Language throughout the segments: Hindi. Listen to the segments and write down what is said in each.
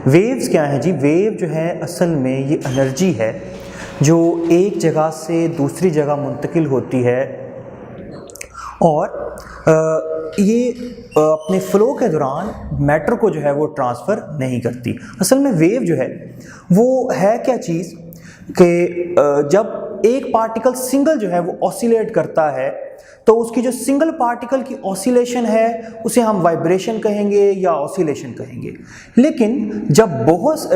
वेव्स क्या है जी? वेव जो है असल में ये एनर्जी है जो एक जगह से दूसरी जगह मुंतकिल होती है और ये अपने फ़्लो के दौरान मैटर को जो है वो ट्रांसफ़र नहीं करती। असल में वेव जो है वो है क्या चीज़ कि जब एक पार्टिकल सिंगल जो है वो ऑसिलेट करता है तो उसकी जो सिंगल पार्टिकल की ऑसिलेशन है उसे हम वाइब्रेशन कहेंगे या ऑसिलेशन कहेंगे। लेकिन जब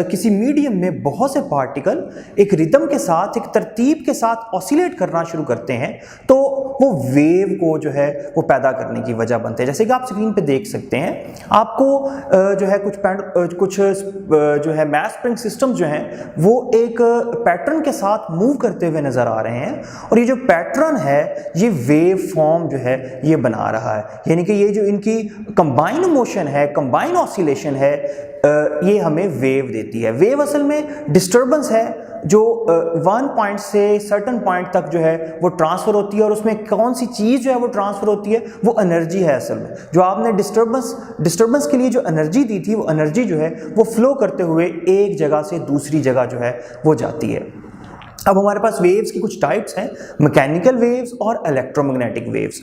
किसी मीडियम में बहुत से पार्टिकल एक रिदम के साथ, एक तरतीब के साथ ऑसिलेट करना शुरू करते हैं तो वो वेव को जो है वो पैदा करने की वजह बनते हैं। जैसे कि आप स्क्रीन पे देख सकते हैं, आपको जो है कुछ जो है मैस स्प्रिंग सिस्टम जो हैं वो एक पैटर्न के साथ मूव करते हुए नज़र आ रहे हैं और ये जो पैटर्न है ये वेव फॉर्म जो है ये बना रहा है। यानी कि ये जो इनकी कंबाइन मोशन है, कंबाइन ऑसिलेशन है, ये हमें वेव देती है। वेव असल में डिस्टर्बेंस है जो वन पॉइंट से सर्टन पॉइंट तक जो है वो ट्रांसफ़र होती है और उसमें कौन सी चीज़ जो है वो ट्रांसफ़र होती है वो एनर्जी है। असल में जो आपने डिस्टर्बेंस के लिए जो एनर्जी दी थी वो एनर्जी जो है वो फ्लो करते हुए एक जगह से दूसरी जगह जो है वो जाती है। अब हमारे पास वेव्स की कुछ टाइप्स हैं, मैकेनिकल वेव्स और इलेक्ट्रोमैग्नेटिक वेव्स।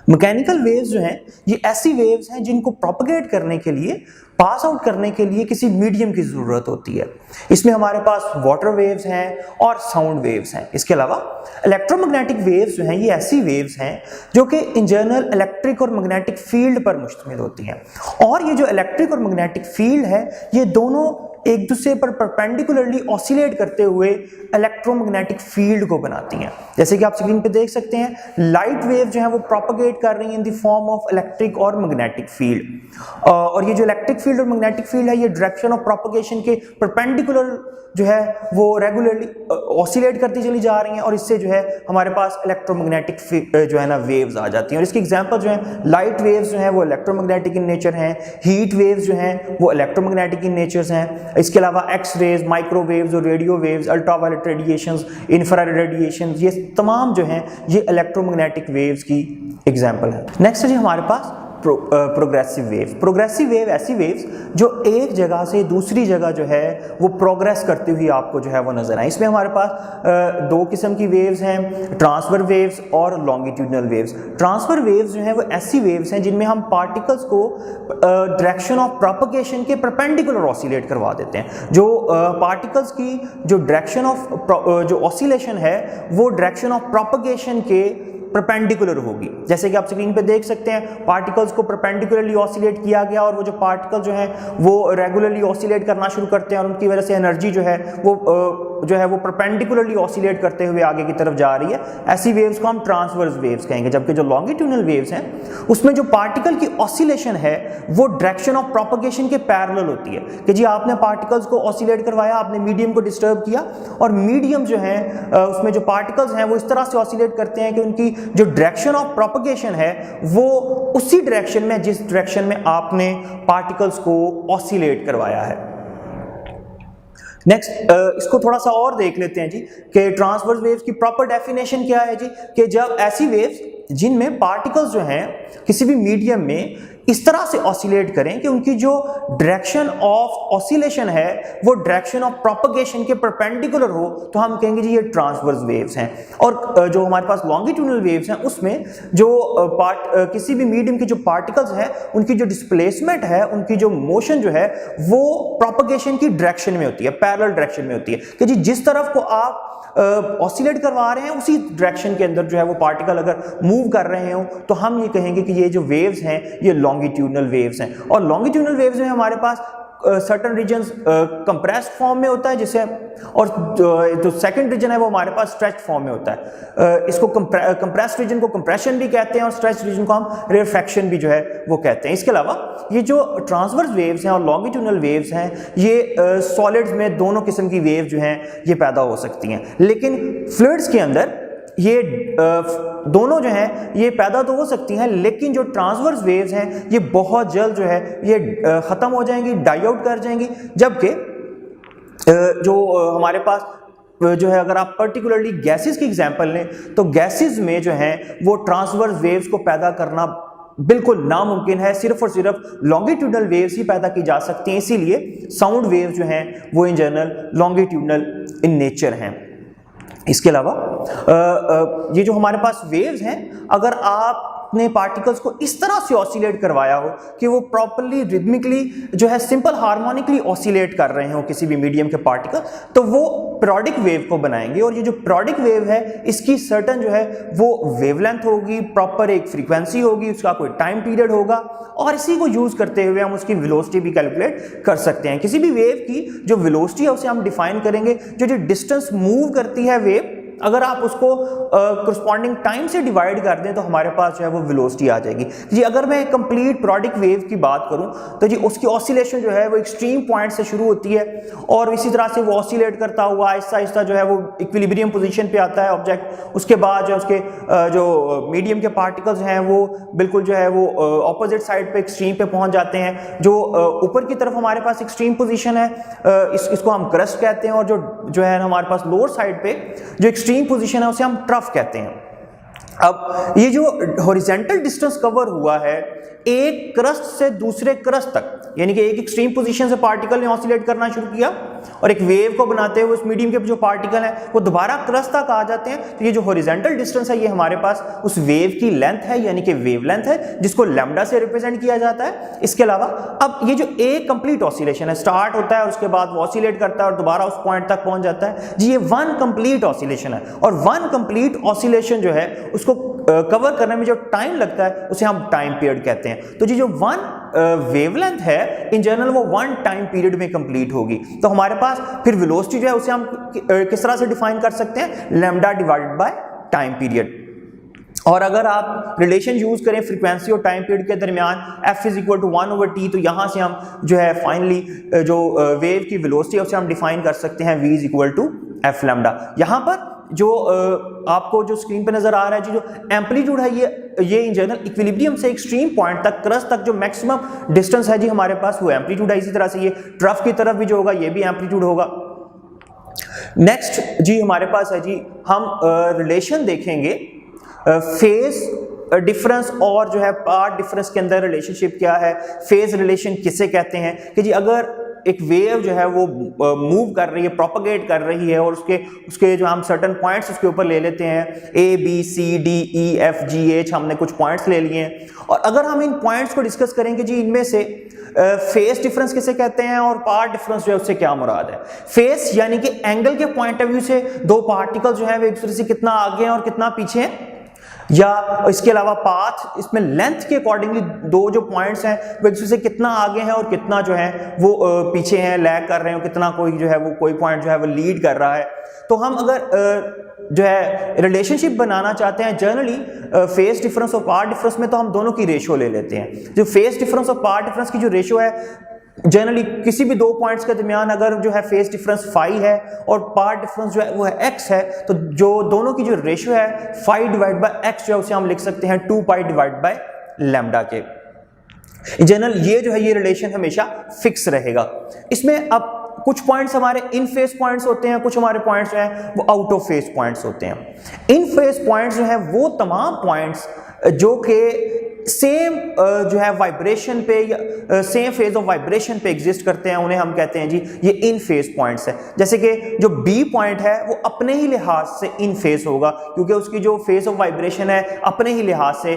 मैकेनिकल वेव्स जो हैं ये ऐसी वेव्स हैं जिनको प्रोपगेट करने के लिए, पास आउट करने के लिए किसी मीडियम की ज़रूरत होती है। इसमें हमारे पास वाटर वेव्स हैं और साउंड वेव्स हैं। इसके अलावा इलेक्ट्रोमैग्नेटिक वेव्स जो हैं ये ऐसी वेव्स हैं जो कि इन जनरल इलेक्ट्रिक और मैग्नेटिक फील्ड पर मुश्तमिल होती हैं और ये जो इलेक्ट्रिक और मैग्नेटिक फील्ड है ये दोनों एक दूसरे पर परपेंडिकुलरली ऑसिलेट करते हुए इलेक्ट्रोमैग्नेटिक फील्ड को बनाती हैं। जैसे कि आप स्क्रीन पे देख सकते हैं, लाइट वेव जो है वो प्रोपगेट कर रही है in the form of electric और मैग्नेटिक फील्ड और ये जो इलेक्ट्रिक फील्ड और मैग्नेटिक फील्ड है ये डायरेक्शन ऑफ प्रोपगेशन के परपेंडिकुलर जो है वो रेगुलरली ऑसिलेट करती चली जा रही हैं और इससे जो है हमारे पास इलेक्ट्रोमैग्नेटिक जो है ना वेव्स आ जाती हैं। और इसके एग्जांपल जो हैं, लाइट वेव्स जो हैं वो इलेक्ट्रोमैग्नेटिक इन नेचर हैं, हीट वेव्स जो हैं वो इलेक्ट्रोमैग्नेटिक इन नेचर हैं। इसके अलावा एक्स रेज, माइक्रोवेव्स और radio waves, ultraviolet radiations, infrared radiations, ये तमाम जो हैं ये इलेक्ट्रोमैग्नेटिक वेव्स की एग्जांपल है। नेक्स्ट है जी हमारे पास प्रोग्रेसिव वेव। प्रोग्रेसिव वेव ऐसी वेव्स जो एक जगह से दूसरी जगह जो है वो प्रोग्रेस करती हुई आपको जो है वो नजर आए। इसमें हमारे पास दो किस्म की वेव्स हैं, ट्रांसफर वेव्स और लॉन्गिट्यूडनल वेव्स। ट्रांसफर वेव्स जो हैं वो ऐसी वेव्स हैं जिनमें हम पार्टिकल्स को डायरेक्शन ऑफ प्रोपगेशन के परपेंडिकुलर ऑसिलेट करवा देते हैं। जो पार्टिकल्स की जो डायरेक्शन ऑफ जो ऑसिलेशन है वो डायरेक्शन ऑफ प्रोपगेशन के परपेंडिकुलर होगी। जैसे कि आप स्क्रीन पे देख सकते हैं, पार्टिकल्स को परपेंडिकुलरली ऑसिलेट किया गया और वो जो पार्टिकल जो हैं वो रेगुलरली ऑसिलेट करना शुरू करते हैं और उनकी वजह से एनर्जी जो है वो परपेंडिकुलरली ऑसिलेट करते हुए आगे की तरफ जा रही है। ऐसी वेव्स को हम ट्रांसवर्स वेव्स कहेंगे। जबकि जो लॉन्गिट्यूडनल वेव्स हैं उसमें जो पार्टिकल की ऑसिलेशन है वो डायरेक्शन ऑफ प्रोपगेशन के पैरेलल होती है कि जी आपने पार्टिकल्स को ऑसिलेट करवाया, आपने मीडियम को डिस्टर्ब किया और मीडियम जो है उसमें जो पार्टिकल्स हैं वो इस तरह से ऑसिलेट करते हैं कि उनकी जो डायरेक्शन ऑफ प्रोपगेशन है वो उसी डायरेक्शन में जिस डायरेक्शन में आपने पार्टिकल्स को ऑसिलेट करवाया है। नेक्स्ट इसको थोड़ा सा और देख लेते हैं जी कि ट्रांसवर्स वेव्स की प्रॉपर डेफिनेशन क्या है जी, कि जब ऐसी वेव्स जिनमें पार्टिकल्स जो हैं किसी भी मीडियम में इस तरह से ऑसिलेट करें कि उनकी जो डायरेक्शन ऑफ ऑसिलेशन है वो डायरेक्शन ऑफ प्रोपगेशन के परपेंडिकुलर हो तो हम कहेंगे जी ये ट्रांसवर्स वेव्स हैं। और जो हमारे पास लॉन्गिट्यूडनल वेव्स हैं उसमें जो किसी भी मीडियम के जो पार्टिकल्स हैं उनकी जो डिस्प्लेसमेंट है, उनकी जो मोशन जो है वो प्रोपगेशन की डायरेक्शन में होती है, पैरेलल डायरेक्शन में होती है कि जी जिस तरफ को आप ऑसिलेट करवा रहे हैं उसी डायरेक्शन के अंदर जो है वो पार्टिकल अगर मूव कर रहे हो तो हम ये कहेंगे कि ये जो वेव्स हैं ये लॉन्गिट्यूडनल वेव्स हैं। और लॉन्गिट्यूडनल वेव्स में हमारे पास सर्टन रीजन्स कंप्रेस्ड फॉर्म में होता है जिसे, और जो सेकंड रीजन है वो हमारे पास स्ट्रेच्ड फॉर्म में होता है। इसको कंप्रेस्ड रीजन को कंप्रेशन भी कहते हैं और स्ट्रेच्ड रीजन को हम रेफ्रैक्शन भी जो है वो कहते हैं। इसके अलावा ये जो ट्रांसवर्स वेव्स हैं और लॉन्गिट्यूडनल वेव्स हैं ये सॉलिड्स में दोनों किस्म की वेव जो हैं ये पैदा हो सकती हैं, लेकिन फ्लूइड्स के अंदर ये दोनों जो हैं ये पैदा तो हो सकती हैं लेकिन जो ट्रांसवर्स वेव्स हैं ये बहुत जल्द जो है ये ख़त्म हो जाएंगी, डाई आउट कर जाएंगी। जबकि जो हमारे पास जो है अगर आप पर्टिकुलरली गैसेस की एग्जांपल लें तो गैसेस में जो है वो ट्रांसवर्स वेव्स को पैदा करना बिल्कुल नामुमकिन है, सिर्फ और सिर्फ लॉन्गिट्यूडनल वेव्स ही पैदा की जा सकती हैं, इसीलिए साउंड वेव जो हैं वो in general longitudinal in nature हैं। इसके अलावा ये जो हमारे पास वेव्स हैं, अगर आपने पार्टिकल्स को इस तरह से ऑसिलेट करवाया हो कि वो प्रॉपर्ली रिदमिकली जो है सिंपल हार्मोनिकली ऑसिलेट कर रहे हो किसी भी मीडियम के पार्टिकल, तो वो पीरियोडिक वेव को बनाएंगे। और ये जो पीरियोडिक वेव है इसकी सर्टन जो है वो वेवलेंथ होगी, प्रॉपर एक फ्रीक्वेंसी होगी, उसका कोई टाइम पीरियड होगा, और इसी को यूज करते हुए हम उसकी वेलोसिटी भी कैलकुलेट कर सकते हैं। किसी भी वेव की जो वेलोसिटी है उसे हम डिफाइन करेंगे, जो डिस्टेंस मूव करती है वेव, अगर आप उसको करस्पॉन्डिंग टाइम से डिवाइड कर दें तो हमारे पास जो है वो वेलोसिटी आ जाएगी जी। अगर मैं कंप्लीट पीरियोडिक वेव की बात करूं तो जी उसकी ऑसिलेशन जो है वो एक्सट्रीम पॉइंट से शुरू होती है और इसी तरह से वो ऑसिलेट करता हुआ आहिस्ता आहिस्ता जो है वो इक्विलिब्रियम पोजीशन पे आता है ऑब्जेक्ट। उसके बाद जो उसके जो मीडियम के पार्टिकल्स हैं वो बिल्कुल जो है वो ऑपोजिट साइड पे एक्सट्रीम पे पहुंच जाते हैं। जो ऊपर की तरफ हमारे पास एक्सट्रीम पोजीशन है इसको हम क्रस्ट कहते हैं, और जो है हमारे पास लोअर साइड पे जो एक्सट्रीम पोजीशन है उसे हम ट्रफ कहते हैं। अब ये जो हॉरिजॉन्टल डिस्टेंस कवर हुआ है एक क्रस्ट से दूसरे क्रस्ट तक, यानी कि एक एक्सट्रीम पोजीशन से पार्टिकल ने ऑसिलेट करना शुरू किया और एक वेव को बनाते हुए उस मीडियम के जो पार्टिकल हैं वो दोबारा क्रस्ट तक आ जाते हैं, तो ये जो हॉरिजॉन्टल डिस्टेंस है ये हमारे पास उस वेव की लेंथ है, यानी कि वेवलेंथ है, जिसको लैम्डा से रिप्रेजेंट किया जाता है। इसके अलावा अब ये जो एक कंप्लीट ऑसिलेशन है, स्टार्ट होता है और उसके बाद वो ऑसिलेट करता है और दोबारा उस पॉइंट तक पहुंच जाता है जी, ये वन कंप्लीट ऑसिलेशन है। और वन कंप्लीट ऑसिलेशन जो है उसको कवर करने में जो टाइम लगता है उसे हम टाइम पीरियड कहते हैं। तो जी जो वन वेवलेंथ है इन जनरल वो वन टाइम पीरियड में कंप्लीट होगी। तो हमारे पास फिर वेलोसिटी जो है उसे हम किस तरह से डिफाइन कर सकते हैं, lambda divided by time period. और अगर आप रिलेशन यूज करें फ्रीक्वेंसी और टाइम पीरियड के दरमियान f is equal to 1/t, तो यहां से हम जो है फाइनली जो वेव की वेलोसिटी है उसे हम डिफाइन कर सकते हैं v is equal to f lambda. यहां पर जो आपको जो स्क्रीन पे नजर आ रहा है जो एम्पलीट्यूड है ये इन जनरल इक्विलिब्रियम से एक्सट्रीम पॉइंट तक क्रस्ट तक जो मैक्सिमम डिस्टेंस है जी हमारे पास वो एम्पलीट्यूड है। इसी तरह से ये ट्रफ की तरफ भी जो होगा ये भी एम्पलीट्यूड होगा। नेक्स्ट जी हमारे पास है जी हम रिलेशन देखेंगे फेज डिफरेंस और जो है पार्ट डिफरेंस के अंदर रिलेशनशिप क्या है। फेज रिलेशन किसे कहते हैं कि जी अगर एक वेव जो है वो मूव कर रही है, प्रोपगेट कर रही है और उसके जो हम सर्टेन पॉइंट्स उसके ऊपर ले लेते हैं A B C D E F G H, हमने कुछ पॉइंट्स ले लिए हैं और अगर हम इन पॉइंट्स को डिस्कस करेंगे जी इनमें से फेस डिफरेंस किसे कहते हैं और पार्ट डिफरेंस जो है उससे क्या मुराद है। फेस यानी कि एंगल के पॉइंट ऑफ व्यू से दो पार्टिकल जो है वो एक दूसरे से कितना आगे हैं और कितना पीछे हैं, या इसके अलावा पाथ इसमें लेंथ के अकॉर्डिंगली दो जो पॉइंट्स हैं वो एक दूसरे से कितना आगे हैं और कितना जो है वो पीछे हैं, लैग कर रहे हो, कितना कोई जो है वो कोई पॉइंट जो है वो लीड कर रहा है। तो हम अगर जो है रिलेशनशिप बनाना चाहते हैं जनरली फेस डिफरेंस और पार्ट डिफरेंस में, तो हम दोनों की रेशियो ले लेते हैं। जो फेस डिफरेंस और पार्ट डिफरेंस की जो रेशियो है जनरली किसी भी दो पॉइंट्स के दरमियान अगर जो है फेस डिफरेंस फाई है और पार्ट डिफरेंस जो है वो है एक्स है, तो जो दोनों की जो रेशियो है फाई डिवाइड बाय एक्स जो है उसे हम लिख सकते हैं 2 पाई डिवाइड बाय लैम्डा के। जनरल ये जो है ये रिलेशन हमेशा फिक्स रहेगा। इसमें अब कुछ पॉइंट्स हमारे इन फेस पॉइंट्स होते हैं, कुछ हमारे पॉइंट्स जो हैं वो आउट ऑफ फेस पॉइंट्स होते हैं। इन फेस पॉइंट्स जो है वो तमाम पॉइंट्स जो कि सेम जो है वाइब्रेशन पे या सेम फेज ऑफ वाइब्रेशन पे एग्जिस्ट करते हैं उन्हें हम कहते हैं जी ये इन फेस पॉइंट्स है। जैसे कि जो बी पॉइंट है वो अपने ही लिहाज से इन फेस होगा क्योंकि उसकी जो फेस ऑफ वाइब्रेशन है अपने ही लिहाज से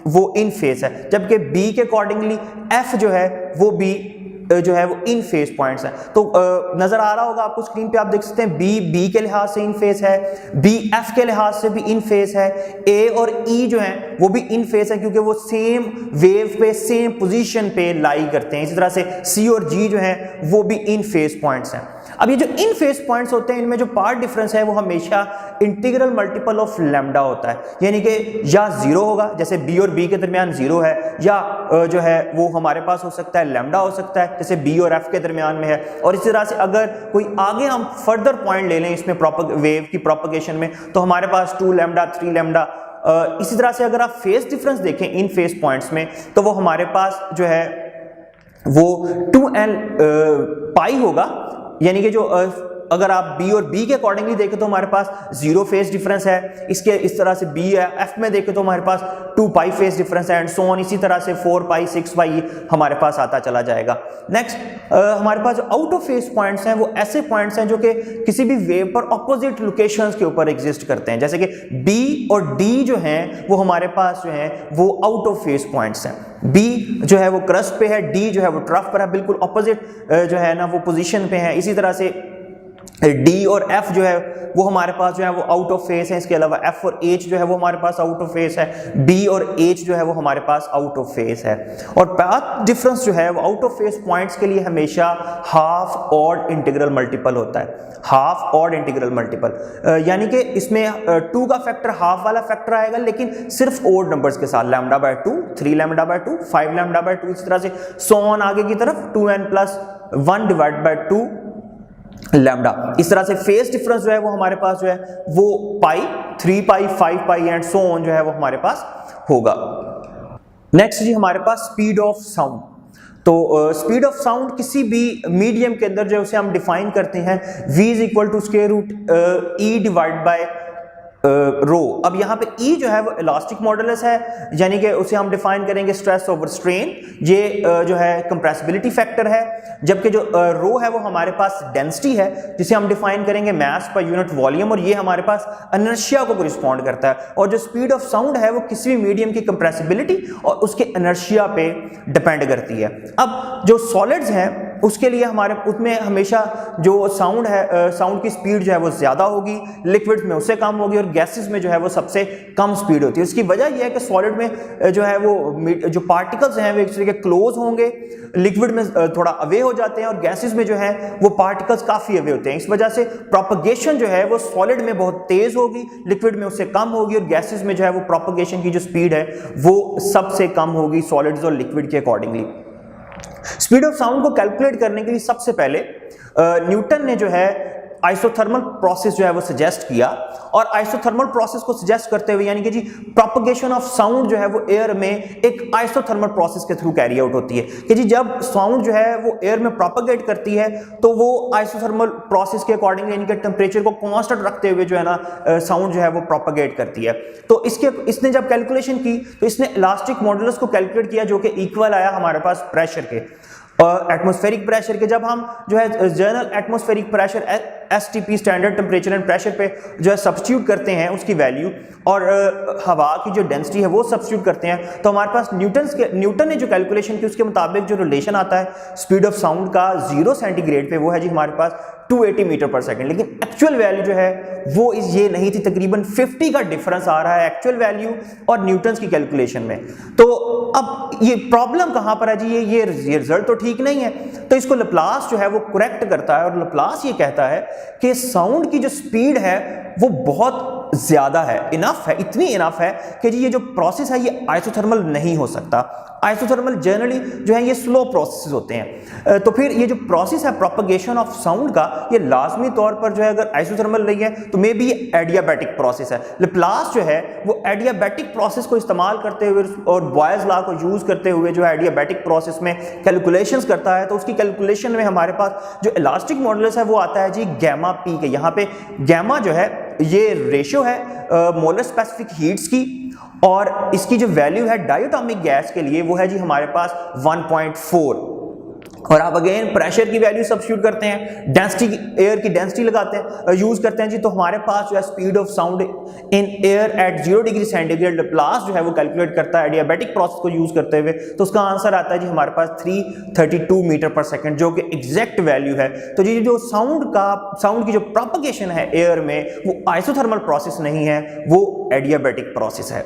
वो इन फेस है, जबकि बी के अकॉर्डिंगली एफ जो है वो भी जो है वो इन फेस पॉइंट्स हैं। तो नजर आ रहा होगा आपको स्क्रीन पे, आप देख सकते हैं बी के लिहाज से इन फेस है, बी एफ के लिहाज से भी इन फेस है, ए और ई जो है वो भी इन फेस है क्योंकि वो सेम वेव पे सेम पोजीशन पे लाई करते हैं। इसी तरह से सी और जी जो है वो भी इन फेस पॉइंट्स हैं। अब ये जो इन फेस पॉइंट्स होते हैं इनमें जो पार्ट डिफरेंस है वो हमेशा इंटीग्रल मल्टीपल ऑफ लैम्डा होता है, यानी कि या जीरो होगा, जैसे बी और बी के दरमियान जीरो है, या जो है वो हमारे पास हो सकता है लैम्डा हो सकता है जैसे बी और एफ के दरमियान में है। और इसी तरह से अगर कोई आगे हम फर्दर पॉइंट ले लें इसमें वेव की प्रोपगेशन में तो हमारे पास 2 लैम्डा 3 लैम्डा। इसी तरह से अगर आप फेस डिफरेंस देखें इन फेस पॉइंट्स में तो वो हमारे पास जो है वो 2n पाई होगा, यानी कि जो अगर आप बी और बी के अकॉर्डिंगली देखें तो हमारे पास 0 फेज डिफरेंस है, इसके इस तरह से बी है, एफ में देखें तो हमारे पास 2 पाई फेज डिफरेंस है एंड सो ऑन, इसी तरह से 4 पाई 6 पाई हमारे पास आता चला जाएगा। नेक्स्ट हमारे पास जो आउट ऑफ फेज पॉइंट्स हैं वो ऐसे पॉइंट्स हैं जो कि किसी भी वेव पर ऑपोजिट लोकेशंस के ऊपर एग्जिस्ट करते हैं, जैसे कि बी और डी जो हैं वो हमारे पास जो हैं वो आउट ऑफ फेज पॉइंट्स हैं। बी जो है वो क्रस्ट पे है, डी जो है वो ट्रफ पर है, बिल्कुल ऑपोजिट जो है ना वो पोजीशन पे है। इसी तरह से डी और एफ जो है वो हमारे पास जो है वो आउट ऑफ फेस है। इसके अलावा एफ और एच जो है वो हमारे पास आउट ऑफ फेस है, बी और एच जो है वो हमारे पास आउट ऑफ फेस है। और पाथ डिफरेंस जो है वो आउट ऑफ फेस पॉइंट्स के लिए हमेशा हाफ ऑड इंटीग्रल मल्टीपल होता है, हाफ ऑड इंटीग्रल मल्टीपल, यानी कि इसमें 2 का फैक्टर हाफ वाला फैक्टर आएगा लेकिन सिर्फ ओड नंबर्स के साथ, λ/2, 3λ/2, 5λ/2, इस तरह से सो ऑन आगे की तरफ 2n+1 डिवाइड बाय 2 लैम्डा। इस तरह से फेस डिफरेंस जो है वो हमारे पास जो है वो पाई, 3 पाई, 5 पाई एंड सो ऑन जो है वो हमारे पास होगा। नेक्स्ट जी हमारे पास स्पीड ऑफ साउंड। तो स्पीड ऑफ साउंड किसी भी मीडियम के अंदर जो उसे हम डिफाइन करते हैं v = e डिवाइड बाय रो। अब यहाँ पे E जो है वो इलास्टिक मॉडुलस है, यानी कि उसे हम डिफाइन करेंगे स्ट्रेस ओवर स्ट्रेन, ये जो है कंप्रेसिबिलिटी फैक्टर है, जबकि जो रो है वो हमारे पास डेंसिटी है जिसे हम डिफाइन करेंगे मास पर यूनिट वॉल्यूम, और ये हमारे पास इनर्शिया को कॉरेस्पॉन्ड करता है। और जो स्पीड ऑफ साउंड है वो किसी भी मीडियम की कंप्रेसिबिलिटी और उसके इनर्शिया पे डिपेंड करती है। अब जो सॉलिड्स हैं उसके लिए हमारे उसमें हमेशा जो साउंड है, साउंड की स्पीड जो है वो ज्यादा होगी, लिक्विड में उससे कम होगी और गैसेस में जो है वो सबसे कम स्पीड होती है। इसकी वजह यह है कि सॉलिड में जो है वो जो पार्टिकल्स हैं वो एक दूसरे के क्लोज होंगे, लिक्विड में थोड़ा अवे हो जाते हैं और गैसेस में जो है वो पार्टिकल्स काफी अवे होते हैं। इस वजह से प्रोपगेशन जो है वो सॉलिड में बहुत तेज होगी, लिक्विड में उससे कम होगी, और गैसेस में जो है वो प्रोपगेशन की जो स्पीड है वो सबसे कम होगी सॉलिड्स और लिक्विड के अकॉर्डिंगली। स्पीड ऑफ साउंड को कैलकुलेट करने के लिए सबसे पहले न्यूटन ने जो है आइसोथर्मल प्रोसेस जो है वो सजेस्ट किया, और आइसोथर्मल प्रोसेस को सजेस्ट करते हुए यानी कि जी प्रोपगेशन ऑफ साउंड जो है वो एयर में एक आइसोथर्मल प्रोसेस के थ्रू कैरी आउट होती है कि जी जब साउंड जो है वो एयर में प्रोपगेट करती है तो वो आइसोथर्मल प्रोसेस के अकॉर्डिंग यानी कि टेम्परेचर को कांस्टेंट रखते हुए जो है ना साउंड जो है वो प्रोपगेट करती है। तो इसने जब कैलकुलेशन की तो इसने इलास्टिक मॉडुलस को कैलकुलेट किया जो कि इक्वल आया हमारे पास प्रेशर के, एटमॉस्फेरिक प्रेशर के। जब हम जो है general atmospheric pressure STP standard temperature and pressure पे जो है सब्स्टिट्यूट करते हैं उसकी वैल्यू, और हवा की जो डेंसिटी है वो सब्स्टिट्यूट करते हैं, तो हमारे पास न्यूटन ने जो कैलकुलेशन की उसके मुताबिक जो रिलेशन आता है स्पीड ऑफ साउंड का 0 सेंटीग्रेड पे वो है जी हमारे पास 280 मीटर पर सेकंड। लेकिन एक्चुअल वैल्यू जो है वो ये नहीं थी, तकरीबन 50 का डिफरेंस आ रहा है एक्चुअल वैल्यू और न्यूटन्स की कैलकुलेशन में। तो अब ये प्रॉब्लम कहां पर है जी, ये रिजल्ट तो ठीक नहीं है। तो इसको लप्लास जो है वो करेक्ट करता है, और लप्लास ये कहता है कि साउंड की जो स्पीड है वो बहुत ज्यादा है, इनफ है, इतनी इनफ है कि जी ये जो प्रोसेस है ये आइसोथर्मल नहीं हो सकता। आइसोथर्मल जनरली जो है ये स्लो प्रोसेस होते हैं। तो फिर ये जो प्रोसेस है प्रोपगेशन ऑफ साउंड का ये लाजमी तौर पर जो है अगर आइसोथर्मल नहीं है तो मे बी ये एडियाबैटिक प्रोसेस है। लप्लास जो है वो एडियाबैटिक प्रोसेस को इस्तेमाल करते हुए और बॉयज लॉ को यूज करते हुए जो है एडियाबैटिक प्रोसेस में कैलकुलेशंस करता है। तो उसकी कैलकुलेशन में हमारे पास जो इलास्टिक मॉडुलस है वो आता है जी गैमा पी के। यहाँ पे गैमा जो है ये रेशियो है मोलर स्पेसिफिक हीट्स की, और इसकी जो वैल्यू है डायटोमिक गैस के लिए वो है जी हमारे पास 1.4। और आप अगेन प्रेशर की वैल्यू सब्स्टिट्यूट करते हैं, डेंसिटी एयर की डेंसिटी लगाते हैं, यूज करते हैं जी, तो हमारे पास जो है speed of sound in air at 0 degree centigrade Laplace जो है वो कैलकुलेट करता है एडियाबैटिक प्रोसेस को यूज करते हुए। तो उसका आंसर आता है जी हमारे पास 332 मीटर पर सेकंड, जो कि एग्जैक्ट वैल्यू है। तो जी जो साउंड की जो प्रोपगेशन है एयर में वो आइसोथर्मल प्रोसेस नहीं है, वो एडियाबैटिक प्रोसेस है।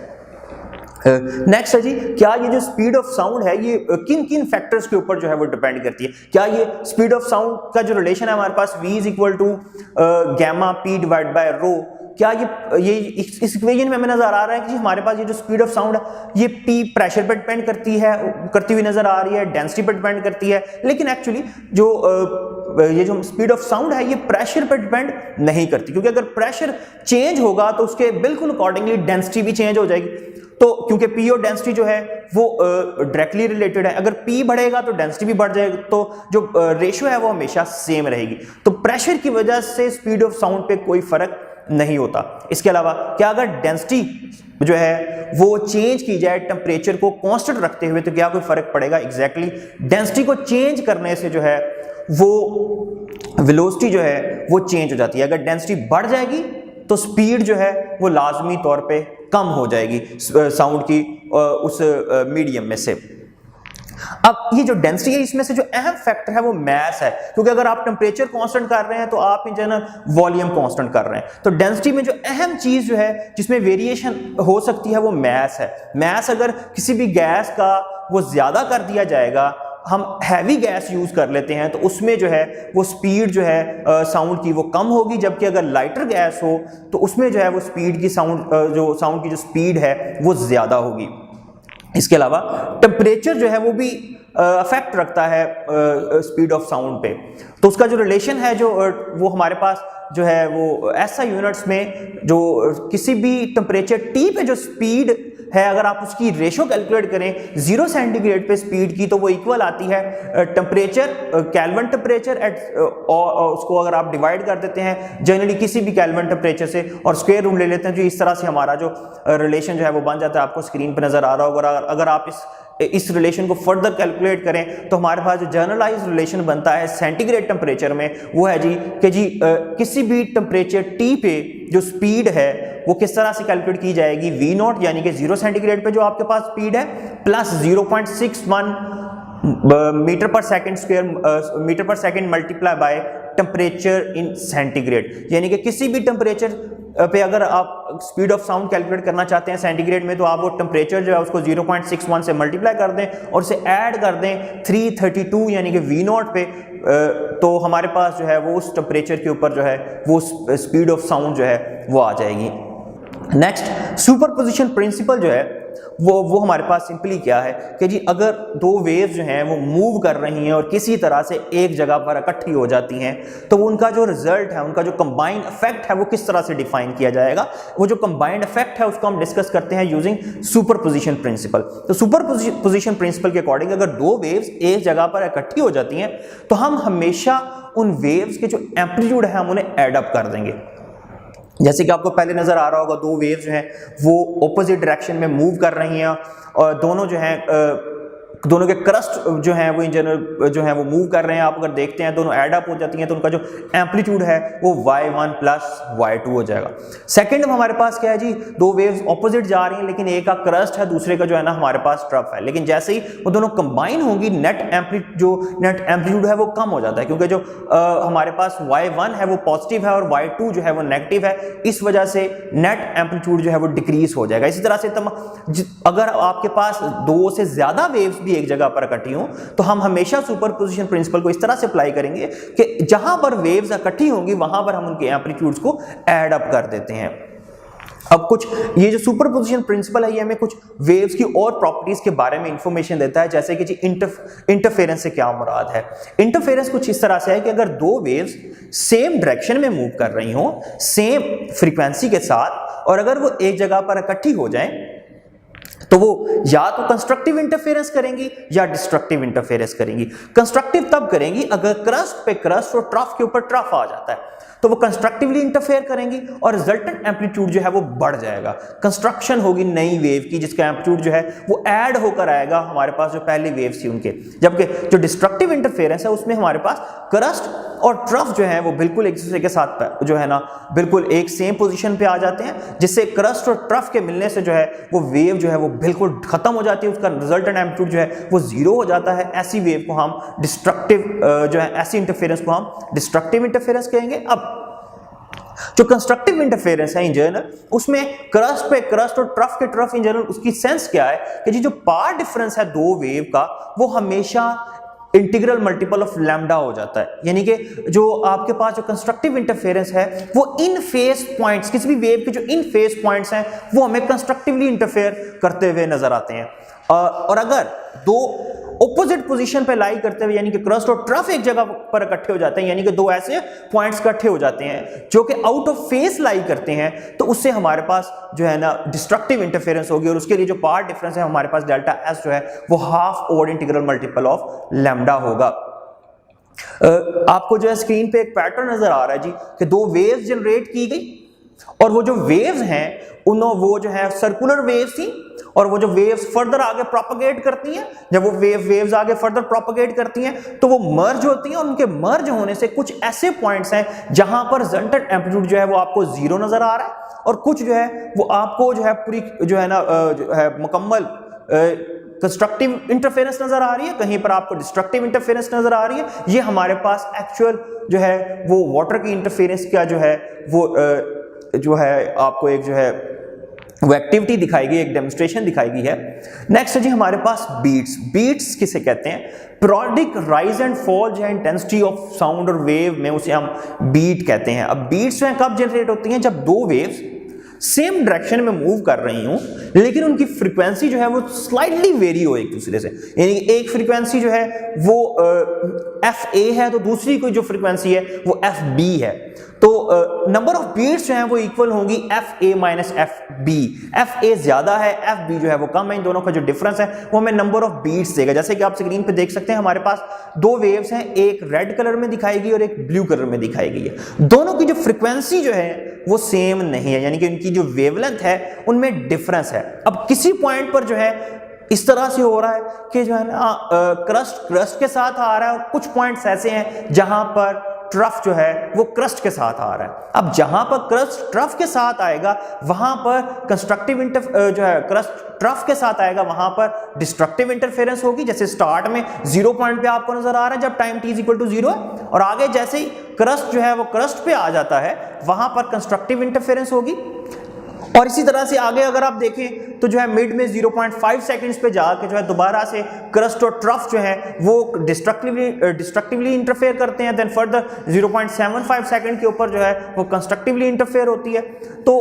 नेक्स्ट है जी, क्या ये जो स्पीड ऑफ साउंड है ये किन किन फैक्टर्स के ऊपर जो है वो डिपेंड करती है? क्या ये स्पीड ऑफ साउंड का जो रिलेशन है हमारे पास v = γ p डिवाइड बाय रो, क्या ये इस इक्वेशन में हमें नजर आ रहा है कि हमारे पास ये जो स्पीड ऑफ साउंड है ये p प्रेशर पर डिपेंड करती हुई नजर आ रही है, डेंसिटी पर डिपेंड करती है, लेकिन एक्चुअली ये जो स्पीड ऑफ साउंड है ये प्रेशर पर डिपेंड नहीं करती, क्योंकि अगर प्रेशर चेंज होगा तो उसके बिल्कुल अकॉर्डिंगली डेंसिटी भी चेंज हो जाएगी। तो क्योंकि P और डेंसिटी जो है वो डायरेक्टली रिलेटेड है, अगर P बढ़ेगा तो डेंसिटी भी बढ़ जाएगी, तो जो रेशियो है वो हमेशा सेम रहेगी। तो प्रेशर की वजह से स्पीड ऑफ साउंड पे कोई फर्क नहीं होता। इसके अलावा क्या अगर डेंसिटी जो है वो चेंज की जाए टेम्परेचर को कांस्टेंट रखते हुए तो क्या कोई फर्क पड़ेगा? एग्जैक्टली डेंसिटी को चेंज करने से जो है वो वेलोसिटी जो है वो चेंज हो जाती है। अगर डेंसिटी बढ़ जाएगी तो स्पीड जो है वो लाजमी तौर पे कम हो जाएगी साउंड की उस मीडियम में से। अब ये जो डेंसिटी है इसमें से जो अहम फैक्टर है वो मैस है, क्योंकि अगर आप टेम्परेचर कांस्टेंट कर रहे हैं तो आप इन जनरल वॉल्यूम कांस्टेंट कर रहे हैं। तो डेंसिटी में जो अहम चीज जो है जिसमें वेरिएशन हो सकती है वो मैस है। मैस अगर किसी भी गैस का वो ज्यादा कर दिया जाएगा, हम हैवी गैस यूज कर लेते हैं, तो उसमें जो है वो स्पीड जो है साउंड की वो कम होगी, जबकि अगर लाइटर गैस हो तो उसमें जो है वो स्पीड की साउंड की जो स्पीड है वो ज्यादा होगी। इसके अलावा टेम्परेचर जो है वो भी अफेक्ट रखता है स्पीड ऑफ साउंड पे। तो उसका जो रिलेशन है जो वो हमारे पास जो है वो ऐसा यूनिट्स में जो किसी भी टेम्परेचर T पे जो स्पीड है अगर आप उसकी रेशो कैलकुलेट करें 0 सेंटीग्रेड पे स्पीड की तो वो इक्वल आती है टेम्परेचर केल्विन टेम्परेचर एट उसको अगर आप डिवाइड कर देते हैं जनरली किसी भी केल्विन टेम्परेचर से और स्क्वायर रूट ले लेते हैं, जो इस तरह से हमारा जो रिलेशन जो है वो बन जाता है। आपको स्क्रीन पे नजर आ रहा होगा। अगर आप इस रिलेशन को फर्दर कैलकुलेट करें तो हमारे पास जो जनरलाइज रिलेशन बनता है सेंटीग्रेड टेम्परेचर में वो है जी किसी भी टेम्परेचर T पे जो स्पीड है वो किस तरह से कैलकुलेट की जाएगी, V0 यानी कि 0 सेंटीग्रेड पे जो आपके पास स्पीड है प्लस 0.61 मीटर पर second multiply by temperature in centigrade, यानी कि किसी भी टेम्परेचर पे अगर आप स्पीड ऑफ साउंड कैलकुलेट करना चाहते हैं सेंटीग्रेड में तो आप वो टेम्परेचर जो है उसको 0.61 से मल्टीप्लाई कर दें और उसे ऐड कर दें 332 यानी कि V0 पे, तो हमारे पास जो है वो उस टेम्परेचर के ऊपर जो है वो स्पीड ऑफ साउंड जो है वो आ जाएगी। नेक्स्ट सुपरपोजिशन प्रिंसिपल जो है वो हमारे पास सिंपली क्या है कि जी अगर दो वेव्स जो हैं वो मूव कर रही हैं और किसी तरह से एक जगह पर इकट्ठी हो जाती हैं तो उनका जो रिजल्ट है, उनका जो कंबाइंड इफेक्ट है वो किस तरह से डिफाइन किया जाएगा। वो जो कंबाइंड इफेक्ट है उसको हम डिस्कस करते हैं यूजिंग सुपरपोजिशन प्रिंसिपल। तो सुपरपोजिशन प्रिंसिपल के अकॉर्डिंग अगर दो वेव्स एक जगह पर इकट्ठी हो जाती हैं तो हम हमेशा उन वेव्स के जो एम्पलीट्यूड है हम उन्हें एड अप कर देंगे। जैसे कि आपको पहले नजर आ रहा होगा दो वेव्स जो हैं वो ऑपोजिट डायरेक्शन में मूव कर रही हैं और दोनों जो हैं दोनों के क्रस्ट जो हैं वो इन जनरल जो हैं वो मूव कर रहे हैं। आप अगर देखते हैं दोनों एड अप हो जाती हैं तो उनका जो एम्पलीट्यूड है वो y1 प्लस y2 हो जाएगा। सेकंड में हमारे पास क्या है जी, दो वेव्स ऑपोजिट जा रही हैं लेकिन एक का क्रस्ट है दूसरे का जो है ना हमारे पास ट्रफ है, लेकिन जैसे ही वो दोनों कंबाइन होंगी नेट एम्पलीट्यूड है वो कम हो जाता है, क्योंकि जो हमारे पास y1 है वो पॉजिटिव है और y2 जो है वो नेगेटिव है, इस वजह से नेट एम्पलीट्यूड जो है वो डिक्रीज हो जाएगा। इसी तरह से अगर आपके पास दो से ज्यादा वेव्स एक जगह पर इकट्ठी हो तो हम हमेशा सुपरपोजिशन प्रिंसिपल को इस तरह से अप्लाई करेंगे कि जहां पर वेव्स इकट्ठी होंगी वहां पर हम उनके एम्पलीट्यूड्स को ऐड अप कर देते हैं। अब कुछ ये जो सुपरपोजिशन प्रिंसिपल है ये हमें कुछ वेव्स की और प्रॉपर्टीज के बारे में इंफॉर्मेशन देता है, जैसे कि जी इंटरफेरेंस से क्या मुराद है। इंटरफेरेंस कुछ इस तरह से है कि अगर दो वेव्स सेम डायरेक्शन में मूव कर रही हो सेम फ्रीक्वेंसी के साथ और अगर वो एक जगह पर इकट्ठी हो जाएं तो वो या तो कंस्ट्रक्टिव इंटरफेरेंस करेंगी या डिस्ट्रक्टिव इंटरफेरेंस करेंगी। कंस्ट्रक्टिव तब करेंगी अगर क्रस्ट पे क्रस्ट और ट्रफ के ऊपर ट्रफ आ जाता है तो वो कंस्ट्रक्टिवली इंटरफेयर करेंगी और रिजल्टेंट एम्पलीट्यूड जो है वो बढ़ जाएगा। कंस्ट्रक्शन होगी नई वेव की जिसका एम्पलीट्यूड जो है वो ऐड होकर आएगा हमारे पास जो पहली वेव्स थी उनके, जबकि जो डिस्ट्रक्टिव इंटरफेरेंस है उसमें हमारे पास क्रस्ट और ट्रफ जो है वो बिल्कुल एक दूसरे के साथ जो है ना बिल्कुल एक सेम पोजीशन पे आ जाते हैं, जिससे क्रस्ट और ट्रफ के मिलने से जो है वो वेव जो है वो बिल्कुल खत्म हो जाती है, उसका रिजल्टेंट एम्पलीट्यूड जो है वो जीरो हो जाता है। ऐसी वेव को हम डिस्ट्रक्टिव जो है ऐसी इंटरफेरेंस को हम डिस्ट्रक्टिव इंटरफेरेंस कहेंगे। अब जो कंस्ट्रक्टिव इंटरफेरेंस है इन जनरल उसमें क्रस्ट पे क्रस्ट और ट्रफ के ट्रफ इन जनरल उसकी सेंस क्या है कि जी जो पाथ डिफरेंस है दो वेव का वो हमेशा इंटीग्रल मल्टीपल ऑफ लैम्डा हो जाता है, यानी कि जो आपके पास जो कंस्ट्रक्टिव इंटरफेरेंस है वो इन फेस पॉइंट्स, किसी भी वेव के जो इन फेस पॉइंट्स हैं वो हमें कंस्ट्रक्टिवली इंटरफेयर करते हुए नजर आते हैं। और अगर दो ऑपोजिट पोजीशन पे लाई करते हुए, यानी कि क्रस्ट और ट्रफ एक जगह पर इकट्ठे हो जाते हैं, यानी कि दो ऐसे पॉइंट्स इकट्ठे हो जाते हैं जो कि आउट ऑफ फेस लाई करते हैं, तो उससे हमारे पास जो है ना डिस्ट्रक्टिव इंटरफेरेंस होगी, और उसके लिए जो पार्ट डिफरेंस है हमारे पास डेल्टा एस जो है वो half odd integral multiple of lambda होगा। आपको जो है स्क्रीन पे एक पैटर्न नजर आ रहा है जी कि दो वेव्स जनरेट की गई, और वो जो वेव्स हैं वो जो है सर्कुलर वेव्स थी, और वो जो वेव्स फर्दर आगे प्रोपगेट करती हैं, जब वो वेव्स आगे फर्दर प्रोपगेट करती हैं तो वो मर्ज होती हैं, और उनके मर्ज होने से कुछ ऐसे पॉइंट्स हैं जहां पर रिजल्टेंट एम्पलीट्यूड जो है वो आपको जीरो नजर आ रहा है, और कुछ जो है वो आपको जो है पूरी जो है ना जो है मुकम्मल कंस्ट्रक्टिव इंटरफेरेंस नजर आ रही है, कहीं पर आपको डिस्ट्रक्टिव इंटरफेरेंस नजर आ रही है। ये हमारे पास एक्चुअल जो है वो वाटर की इंटरफेरेंस का जो है वो जो है आपको एक जो है वो एक्टिविटी दिखाई गई, एक डेमोन्स्ट्रेशन दिखाई गई है। नेक्स्ट है जी हमारे पास बीट्स। बीट्स किसे कहते हैं? पीरियोडिक राइज एंड फॉल जो है इंटेंसिटी ऑफ साउंड और वेव में, उसे हम बीट कहते हैं। अब बीट्स जो है कब जनरेट होती हैं? जब दो वेव्स सेम डायरेक्शन में मूव कर रही हूं, लेकिन उनकी फ्रीक्वेंसी जो है वो स्लाइटली वेरी हो एक दूसरे से, यानी एक फ्रीक्वेंसी जो है वो एफ ए है तो दूसरी कोई जो फ्रीक्वेंसी है वो एफ बी है, तो नंबर ऑफ बीट्स जो है वो इक्वल होंगी F A minus F B. F A ज्यादा है, एफ बी जो है वो कम है, इन दोनों का जो डिफरेंस है वो हमें नंबर ऑफ बीट्स देगा। जैसे कि आप स्क्रीन पे देख सकते हैं हमारे पास दो वेव्स हैं, एक रेड कलर में दिखाई गई और एक ब्लू कलर में दिखाई गई है। दोनों की जो फ्रीक्वेंसी जो है वो सेम नहीं है, यानी कि उनकी जो वेवलेंथ है उनमें डिफरेंस है। अब किसी पॉइंट पर जो है इस तरह से हो रहा है कि जो है ना क्रस्ट के साथ आ रहा है, और कुछ पॉइंट्स ऐसे हैं जहां पर ट्रफ जो है वो क्रस्ट के साथ आ रहा है। अब जहां पर क्रस्ट ट्रफ के साथ आएगा वहां पर कंस्ट्रक्टिव जो है क्रस्ट ट्रफ के साथ आएगा वहां पर डिस्ट्रक्टिव इंटरफेरेंस होगी। जैसे स्टार्ट में 0 पॉइंट पे आपको नजर आ रहा है जब टाइम t इक्वल टू 0 है, और आगे जैसे ही क्रस्ट जो है वो क्रस्ट पे आ जाता है वहां पर कंस्ट्रक्टिव इंटरफेरेंस होगी। और इसी तरह से आगे अगर आप देखें तो जो है मिड में 0.5 सेकंड्स पे जाके जो है दोबारा से क्रस्ट और ट्रफ जो है वो डिस्ट्रक्टिवली इंटरफेयर करते हैं। देन फर्दर 0.75 सेकंड के ऊपर जो है वो कंस्ट्रक्टिवली इंटरफेयर होती है। तो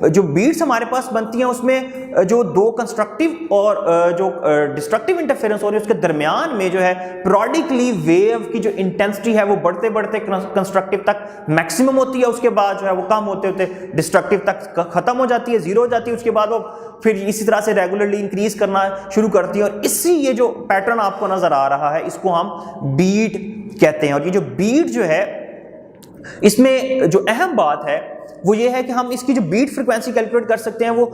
जो बीट्स हमारे पास बनती हैं उसमें जो दो कंस्ट्रक्टिव और जो डिस्ट्रक्टिव इंटरफेरेंस हो रही है उसके दरमियान में जो है पीरियोडिकली वेव की जो इंटेंसिटी है वो बढ़ते बढ़ते कंस्ट्रक्टिव तक मैक्सिमम होती है, उसके बाद जो है वो कम होते होते डिस्ट्रक्टिव तक खत्म हो जाती है, जीरो हो जाती है, उसके बाद वो फिर इसी तरह से रेगुलरली इंक्रीज करना शुरू करती है। और इससे ये जो पैटर्न आपको नजर आ रहा है इसको हम बीट कहते हैं। और ये जो बीट जो है इसमें जो अहम बात है वो ये है कि हम इसकी जो बीट फ्रीक्वेंसी कैलकुलेट कर सकते हैं वो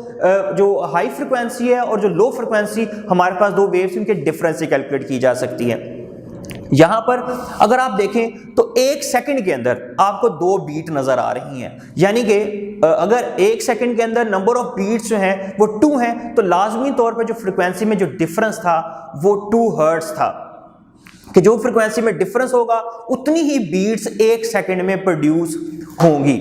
जो हाई फ्रीक्वेंसी है और जो लो फ्रीक्वेंसी हमारे पास दो वेव्स उनके डिफरेंस से कैलकुलेट की जा सकती है। यहां पर अगर आप देखें तो 1 सेकंड के अंदर आपको 2 बीट नजर आ रही हैं, यानी कि अगर 1 सेकंड के अंदर नंबर ऑफ बीट्स जो हैं वो 2 हैं तो लाजमी तौर पर जो फ्रीक्वेंसी में जो डिफरेंस था वो 2 हर्ट्ज था, कि जो फ्रीक्वेंसी में डिफरेंस होगा उतनी ही बीट्स 1 सेकंड में प्रोड्यूस होंगी।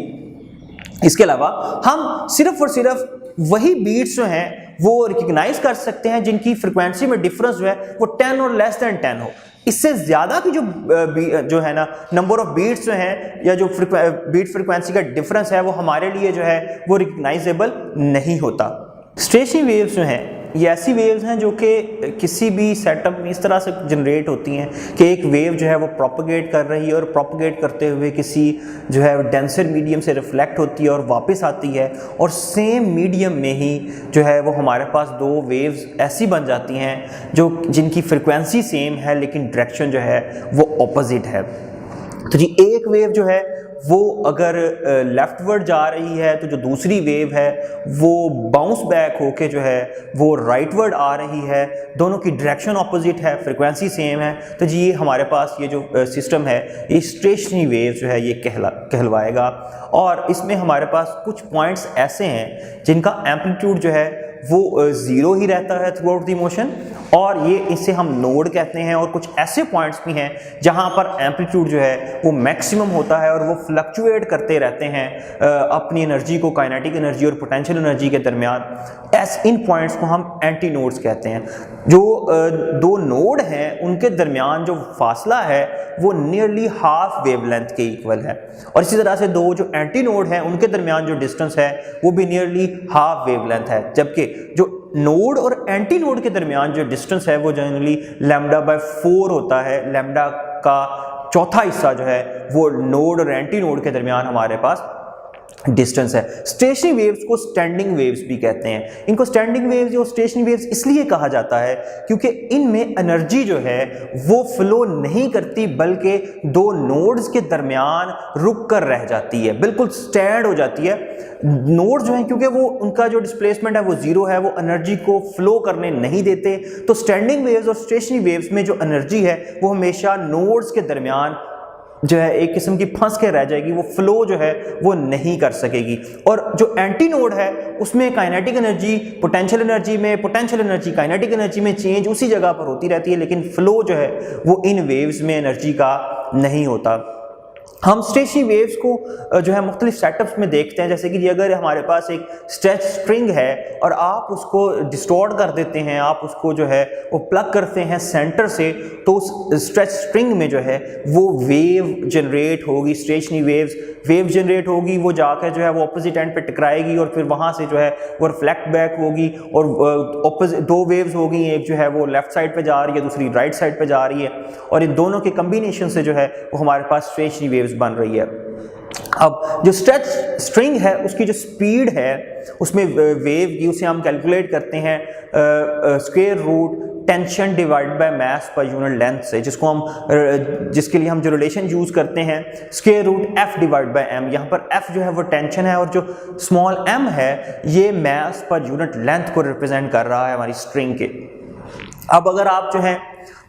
इसके अलावा हम सिर्फ और सिर्फ वही बीट्स जो हैं वो रिकॉग्नाइज कर सकते हैं जिनकी फ्रीक्वेंसी में डिफरेंस जो है वो 10 और लेस देन 10 हो। इससे ज्यादा की जो है ना नंबर ऑफ बीट्स जो हैं या जो बीट फ्रीक्वेंसी का डिफरेंस है वो हमारे लिए जो है वो रिकॉग्नाइजेबल नहीं होता। स्टेशनरी वेव्स जो हैं ये ऐसी वेव्स हैं जो कि किसी भी सेटअप में इस तरह से जनरेट होती हैं कि एक वेव जो है वो प्रोपगेट कर रही है और प्रोपगेट करते हुए किसी जो है डेंसर मीडियम से रिफ्लेक्ट होती है और वापस आती है, और सेम मीडियम में ही जो है वो हमारे पास दो वेव्स ऐसी बन जाती हैं जो जिनकी फ्रिक्वेंसी सेम है लेकिन डायरेक्शन जो है वो ऑपोजिट है। तो जी एक वेव जो है वो अगर लेफ्टवर्ड जा रही है तो जो दूसरी वेव है वो बाउंस बैक होके जो है वो राइटवर्ड आ रही है, दोनों की डायरेक्शन ऑपोजिट है, फ्रीक्वेंसी सेम है। तो जी ये हमारे पास ये जो सिस्टम है ये स्टेशनरी वेव जो है ये कहलवाएगा। और इसमें हमारे पास कुछ पॉइंट्स ऐसे हैं जिनका एम्पलीट्यूड जो है वो ज़ीरो ही रहता है थ्रू आउट द मोशन, और ये इसे हम नोड कहते हैं। और कुछ ऐसे पॉइंट्स भी हैं जहाँ पर एम्पलीट्यूड जो है वो मैक्सिमम होता है और वो फ्लक्चुएट करते रहते हैं अपनी एनर्जी को, काइनेटिक एनर्जी और पोटेंशियल एनर्जी के दरमियान। इन पॉइंट्स को हम एंटी नोड्स कहते हैं। जो दो नोड हैं उनके दरमियान जो फासला है वो नियरली हाफ वेवलेंथ के इक्वल है, और इसी तरह से दो जो एंटी नोड हैं उनके दरमियान जो डिस्टेंस है वो भी नियरली हाफ वेवलेंथ है। जबकि जो नोड और एंटी नोड के दरमियान जो डिस्टेंस है वो जनरली λ/4 होता है। लैम्डा का चौथा हिस्सा जो है वो नोड और एंटी नोड के दरमियान हमारे पास डिस्टेंस है। स्टेशनरी वेव्स को स्टैंडिंग वेव्स भी कहते हैं। इनको स्टैंडिंग वेव्स और स्टेशनरी वेव्स इसलिए कहा जाता है क्योंकि इनमें एनर्जी जो है वो फ्लो नहीं करती बल्कि दो नोड्स के दरमियान रुक कर रह जाती है, बिल्कुल स्टैंड हो जाती है। नोड्स जो हैं क्योंकि वो उनका जो डिस्प्लेसमेंट है वो जीरो है, वो एनर्जी को फ्लो करने नहीं देते। तो स्टैंडिंग वेव्स और स्टेशनरी वेव्स में जो एनर्जी है वो हमेशा नोड्स के दरमियान जो है एक किस्म की फंस के रह जाएगी, वो फ्लो जो है वो नहीं कर सकेगी। और जो एंटी नोड है उसमें काइनेटिक एनर्जी पोटेंशियल एनर्जी में, पोटेंशियल एनर्जी काइनेटिक एनर्जी में चेंज उसी जगह पर होती रहती है, लेकिन फ्लो जो है वो इन वेव्स में एनर्जी का नहीं होता। हम स्टेशनरी वेव्स को जो है मुख्तलिफ सेटअप्स में देखते हैं, जैसे कि अगर हमारे पास एक स्ट्रेच स्ट्रिंग है और आप उसको डिस्टॉर्ट कर देते हैं, आप उसको जो है वो प्लग करते हैं सेंटर से, तो उस स्ट्रेच स्ट्रिंग में जो है वो वेव जनरेट होगी, स्टेशनरी वेव जनरेट होगी। वो जाकर जो है वो ऑपोजिट एंड पे टकराएगी और फिर वहाँ से जो है वो रिफ्लेक्ट बैक होगी, और ऑपोजिट दो वेव्स होगी, एक जो है वो लेफ्ट साइड पे जा रही है, दूसरी राइट साइड पे जा रही है, और इन दोनों के कम्बिनेशन से जो है वो हमारे पास स्टेशनरी वेव्स बन रही है। अब जो स्ट्रेच स्ट्रिंग है उसकी जो स्पीड है उसमें वेव की, उसे हम कैलकुलेट करते हैं square root tension divide by mass per unit length से, जिसके लिए हम जो रिलेशन यूज करते हैं square root f divide by m। यहाँ पर f जो है वो टेंशन है और जो स्मॉल m है ये मास पर यूनिट लेंथ को रिप्रेजेंट कर रहा है हमारी स्ट्रिंग के। अब अगर आप जो है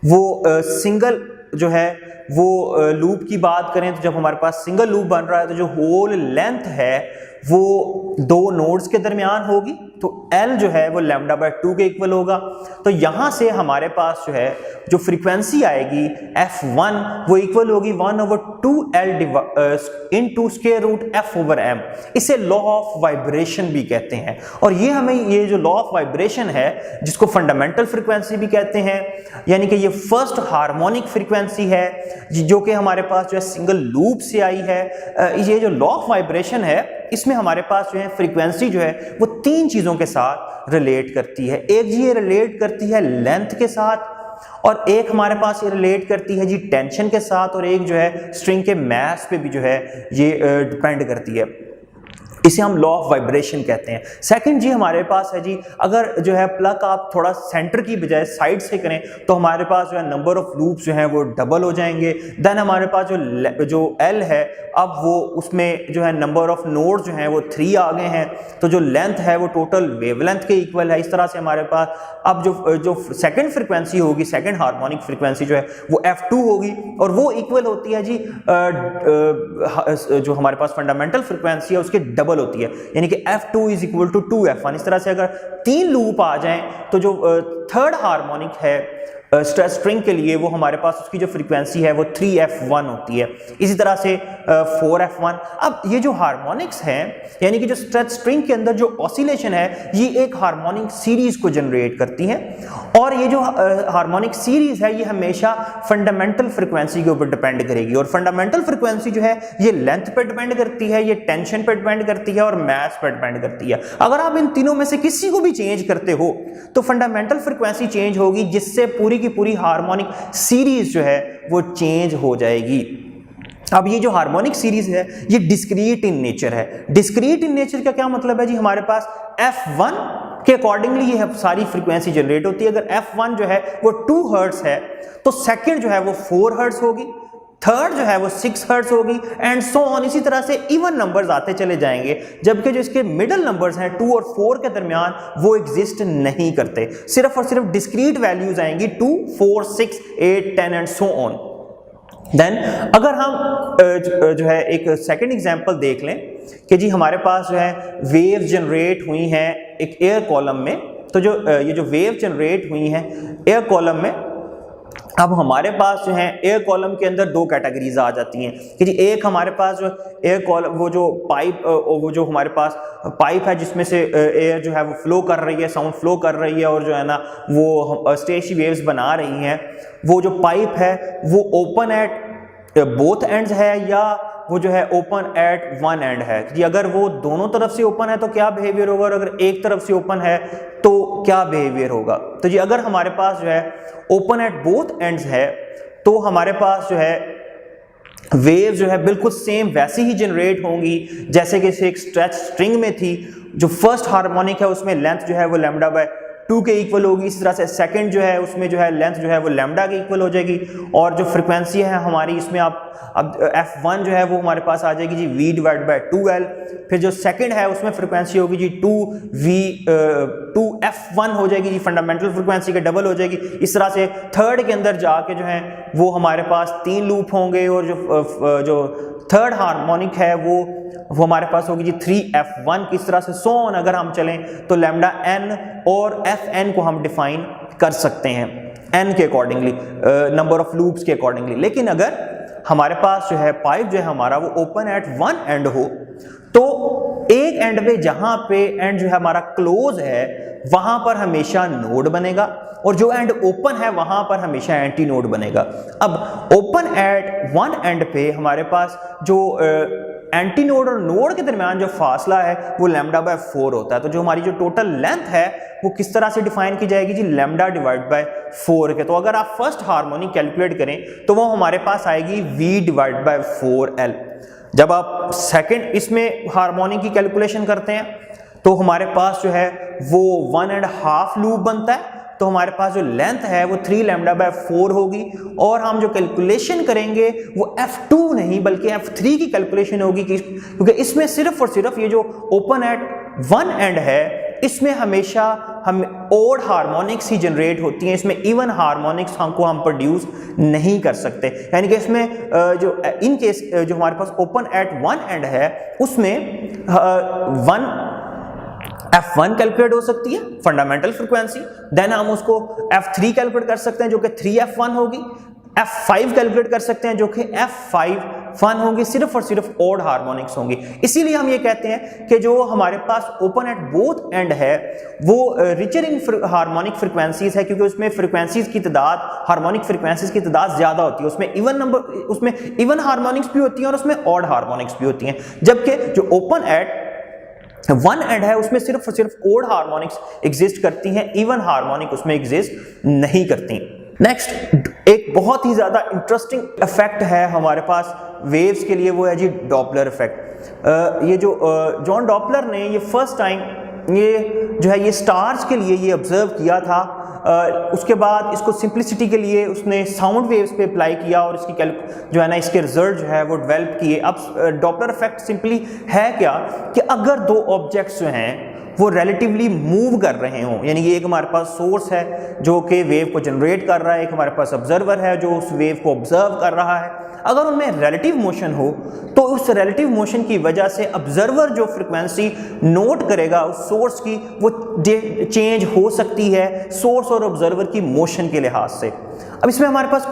वो सिंगल जो है वो लूप की बात करें, तो जब हमारे पास सिंगल लूप बन रहा है तो जो होल लेंथ है वो दो नोड्स के दरमियान होगी, तो L जो है वो λ/2 के इक्वल होगा। तो यहाँ से हमारे पास जो है जो फ्रीक्वेंसी आएगी F1 वो इक्वल होगी 1/2L into square root F/m। इसे लॉ ऑफ वाइब्रेशन भी कहते हैं, और ये हमें ये जो लॉ ऑफ वाइब्रेशन है जिसको फंडामेंटल फ्रीक्वेंसी भी कहते हैं, यानी कि ये फर्स्ट हार्मोनिक फ्रीक्वेंसी है जो कि हमारे पास जो है सिंगल लूप से आई है। ये जो लॉ ऑफ वाइब्रेशन है इसमें हमारे पास जो है फ्रीक्वेंसी जो है वो तीन चीज़ों के साथ रिलेट करती है। एक जी ये रिलेट करती है लेंथ के साथ, और एक हमारे पास ये रिलेट करती है जी टेंशन के साथ, और एक जो है स्ट्रिंग के मास पे भी जो है ये डिपेंड करती है। इसे हम लॉ ऑफ वाइब्रेशन कहते हैं। सेकंड जी हमारे पास है जी, अगर जो है प्लग आप थोड़ा सेंटर की बजाय साइड से करें तो हमारे पास जो है नंबर ऑफ लूप्स जो हैं वो डबल हो जाएंगे। देन हमारे पास जो L है अब वो उसमें जो है नंबर ऑफ नोड्स जो हैं वो 3 आ गए हैं, तो जो लेंथ है वो टोटल वेवलेंथ के इक्वल है। इस तरह से हमारे पास अब जो सेकंड फ्रीक्वेंसी होगी, सेकंड हार्मोनिक फ्रीक्वेंसी जो है वो F2 होगी, और वो इक्वल होती है जी जो हमारे पास फंडामेंटल फ्रीक्वेंसी है उसके डबल होती है, यानी कि F2 is equal to 2F1। इस तरह से अगर 3 लूप आ जाएं तो जो थर्ड हार्मोनिक है स्ट्रेच स्ट्रिंग के लिए वो हमारे पास उसकी जो फ्रीक्वेंसी है वो 3F1 होती है। इसी तरह से 4F1। अब ये जो हार्मोनिक्स हैं, यानी कि जो स्ट्रेच स्ट्रिंग के अंदर जो ऑसिलेशन है ये एक हार्मोनिक सीरीज को जनरेट करती है, और ये जो हार्मोनिक सीरीज है ये हमेशा फंडामेंटल फ्रीक्वेंसी के ऊपर डिपेंड करेगी, और फंडामेंटल फ्रीक्वेंसी जो है ये लेंथ पे डिपेंड करती है, ये टेंशन पे डिपेंड करती है, और मास पे डिपेंड करती है। अगर आप इन तीनों में से किसी को भी चेंज करते हो तो फंडामेंटल फ्रीक्वेंसी चेंज होगी, जिससे पूरी की पूरी हार्मोनिक सीरीज जो है वो चेंज हो जाएगी। अब ये जो हार्मोनिक सीरीज है ये डिस्क्रीट इन नेचर है। डिस्क्रीट इन नेचर का क्या मतलब है जी, हमारे पास F1 के अकॉर्डिंगली ये सारी फ्रीक्वेंसी जनरेट होती है। अगर F1 जो है वो 2 हर्ट्ज है तो सेकंड जो है वो 4 हर्ट्ज होगी, थर्ड जो है वो 6 हर्ट्ज होगी, एंड सो ऑन। इसी तरह से इवन नंबर्स आते चले जाएंगे, जबकि जो इसके मिडल नंबर्स हैं 2 और 4 के दरमियान वो एग्जिस्ट नहीं करते, सिर्फ और सिर्फ डिस्क्रीट वैल्यूज आएंगी 2, 4, 6, 8, 10 एंड सो ऑन। देन अगर हम जो है एक सेकंड एग्जांपल देख लें कि जी हमारे पास जो है वेव जनरेट हुई हैं एक एयर कॉलम में, तो जो ये जो वेव जनरेट हुई हैं एयर कॉलम में, अब हमारे पास जो है एयर कॉलम के अंदर दो कैटेगरीज आ जाती हैं कि जी एक हमारे पास जो एयर कॉलम वो जो पाइप वो जो हमारे पास पाइप है जिसमें से एयर जो है वो फ्लो कर रही है, साउंड फ्लो कर रही है और जो है ना वो स्टेशनरी वेव्स बना रही हैं, वो जो पाइप है वो ओपन एट बोथ एंड्स है या वो जो है ओपन एट वन एंड है कि अगर वो दोनों तरफ से ओपन है तो क्या बिहेवियर होगा और अगर एक तरफ से ओपन है तो क्या बिहेवियर होगा। तो जी अगर हमारे पास जो है ओपन एट बोथ एंड्स है तो हमारे पास जो है वेव जो है बिल्कुल सेम वैसी ही जनरेट होंगी जैसे कि एक स्ट्रेच स्ट्रिंग में थी। जो फर्स्ट हार्मोनिक है उसमें लेंथ जो है वो लैम्डा बाय 2 के इक्वल होगी, इसी तरह से सेकंड जो है उसमें जो है लेंथ जो है वो लैम्डा के इक्वल हो जाएगी और जो फ्रिक्वेंसी है हमारी इसमें आप अब f1 जो है वो हमारे पास आ जाएगी जी v डिवाइड बाय 2l, फिर जो सेकंड है उसमें फ्रिक्वेंसी होगी जी 2f1 हो जाएगी जी, फंडामेंटल फ्रिक्वेंसी के डबल हो जाएगी। इस तरह से थर्ड के अंदर जाके जो है वो हमारे पास 3 लूप होंगे और जो थर्ड हार्मोनिक है वो हमारे पास होगी जी 3f1। किस तरह से सो ऑन अगर हम चलें तो लैम्डा n और fn को हम डिफाइन कर सकते हैं n के अकॉर्डिंगली, नंबर ऑफ लूप्स के अकॉर्डिंगली। लेकिन अगर हमारे पास जो है पाइप जो है हमारा वो ओपन एट वन एंड हो तो एक एंड पे जहां पे एंड जो है हमारा क्लोज है वहां पर हमेशा नोड बनेगा और जो एंड ओपन है वहां पर हमेशा एंटी नोड बनेगा। अब ओपन एट वन एंड पे हमारे पास जो एंटी नोड और नोड के दरमियान जो फासला है वो लैम्डा बाय 4 होता है। तो जो हमारी जो टोटल लेंथ है वो किस तरह से डिफाइन की जाएगी जी, लैम्डा डिवाइड बाय 4 के। तो अगर आप फर्स्ट हार्मोनिक कैलकुलेट करें तो वो हमारे पास आएगी v डिवाइड बाय 4l। जब आप सेकंड इसमें हार्मोनिक की कैलकुलेशन करते हैं तो हमारे पास जो है वो 1.5 लूप बनता है, तो हमारे पास जो लेंथ है वो 3 लैम्डा बाय 4 होगी और हम जो कैलकुलेशन करेंगे वो f2 नहीं बल्कि f3 की कैलकुलेशन होगी क्योंकि इसमें सिर्फ और सिर्फ ये जो ओपन एट वन एंड है इसमें हमेशा हम ओड हार्मोनिक्स ही जनरेट होती हैं, इसमें इवन हार्मोनिक्स हमको हम प्रोड्यूस नहीं कर सकते। यानी कि इसमें जो इन केस जो हमारे पास ओपन एट वन एंड है उसमें f1 कैलकुलेट हो सकती है फंडामेंटल फ्रीक्वेंसी, देन हम उसको f3 कैलकुलेट कर सकते हैं जो कि 3f1 होगी, f5 कैलकुलेट कर सकते हैं जो कि f5 होगी, सिर्फ और सिर्फ ओड हार्मोनिक्स होंगी। इसीलिए हम ये कहते हैं कि जो हमारे पास ओपन एट बोथ एंड है वो रिचर इन हार्मोनिक फ्रीक्वेंसीज है क्योंकि उसमें फ्रीक्वेंसीज की तादाद हार्मोनिक फ्रीक्वेंसीज की तादाद ज्यादा होती है, उसमें इवन हार्मोनिक्स भी होती हैं और उसमें ऑड हार्मोनिक्स भी होती हैं। जबकि जो ओपन एट वन एंड है उसमें सिर्फ और सिर्फ ओड हार्मोनिक्स एग्जिस्ट करती हैं, इवन हार्मोनिक उसमें एग्जिस्ट नहीं करती। नेक्स्ट एक बहुत ही ज्यादा इंटरेस्टिंग इफेक्ट है हमारे पास वेव्स के लिए, वो है जी डॉपलर इफेक्ट। ये जो जॉन डॉपलर ने ये फर्स्ट टाइम ये जो है ये स्टार्स के लिए ये ऑब्जर्व किया था, उसके बाद इसको सिंप्लिसिटी के लिए उसने साउंड वेव्स पे अप्लाई किया और इसकी जो है ना इसके रिजल्ट जो है वो डेवलप किए। अब डॉपलर इफेक्ट सिंपली है क्या कि अगर दो ऑब्जेक्ट्स जो हैं वो रिलेटिवली मूव कर रहे हों, यानी कि एक हमारे पास सोर्स है जो कि वेव को जनरेट कर रहा है, एक हमारे पास ऑब्जर्वर है जो उस वेव को ऑब्जर्व कर रहा है, अगर उनमें रिलेटिव मोशन हो तो उस रिलेटिव मोशन की वजह से ऑब्जर्वर जो फ्रिक्वेंसी नोट करेगा उस सोर्स की वो चेंज हो सकती है सोर्स और ऑब्जर्वर की मोशन के लिहाज से। अब इसमें हमारे पास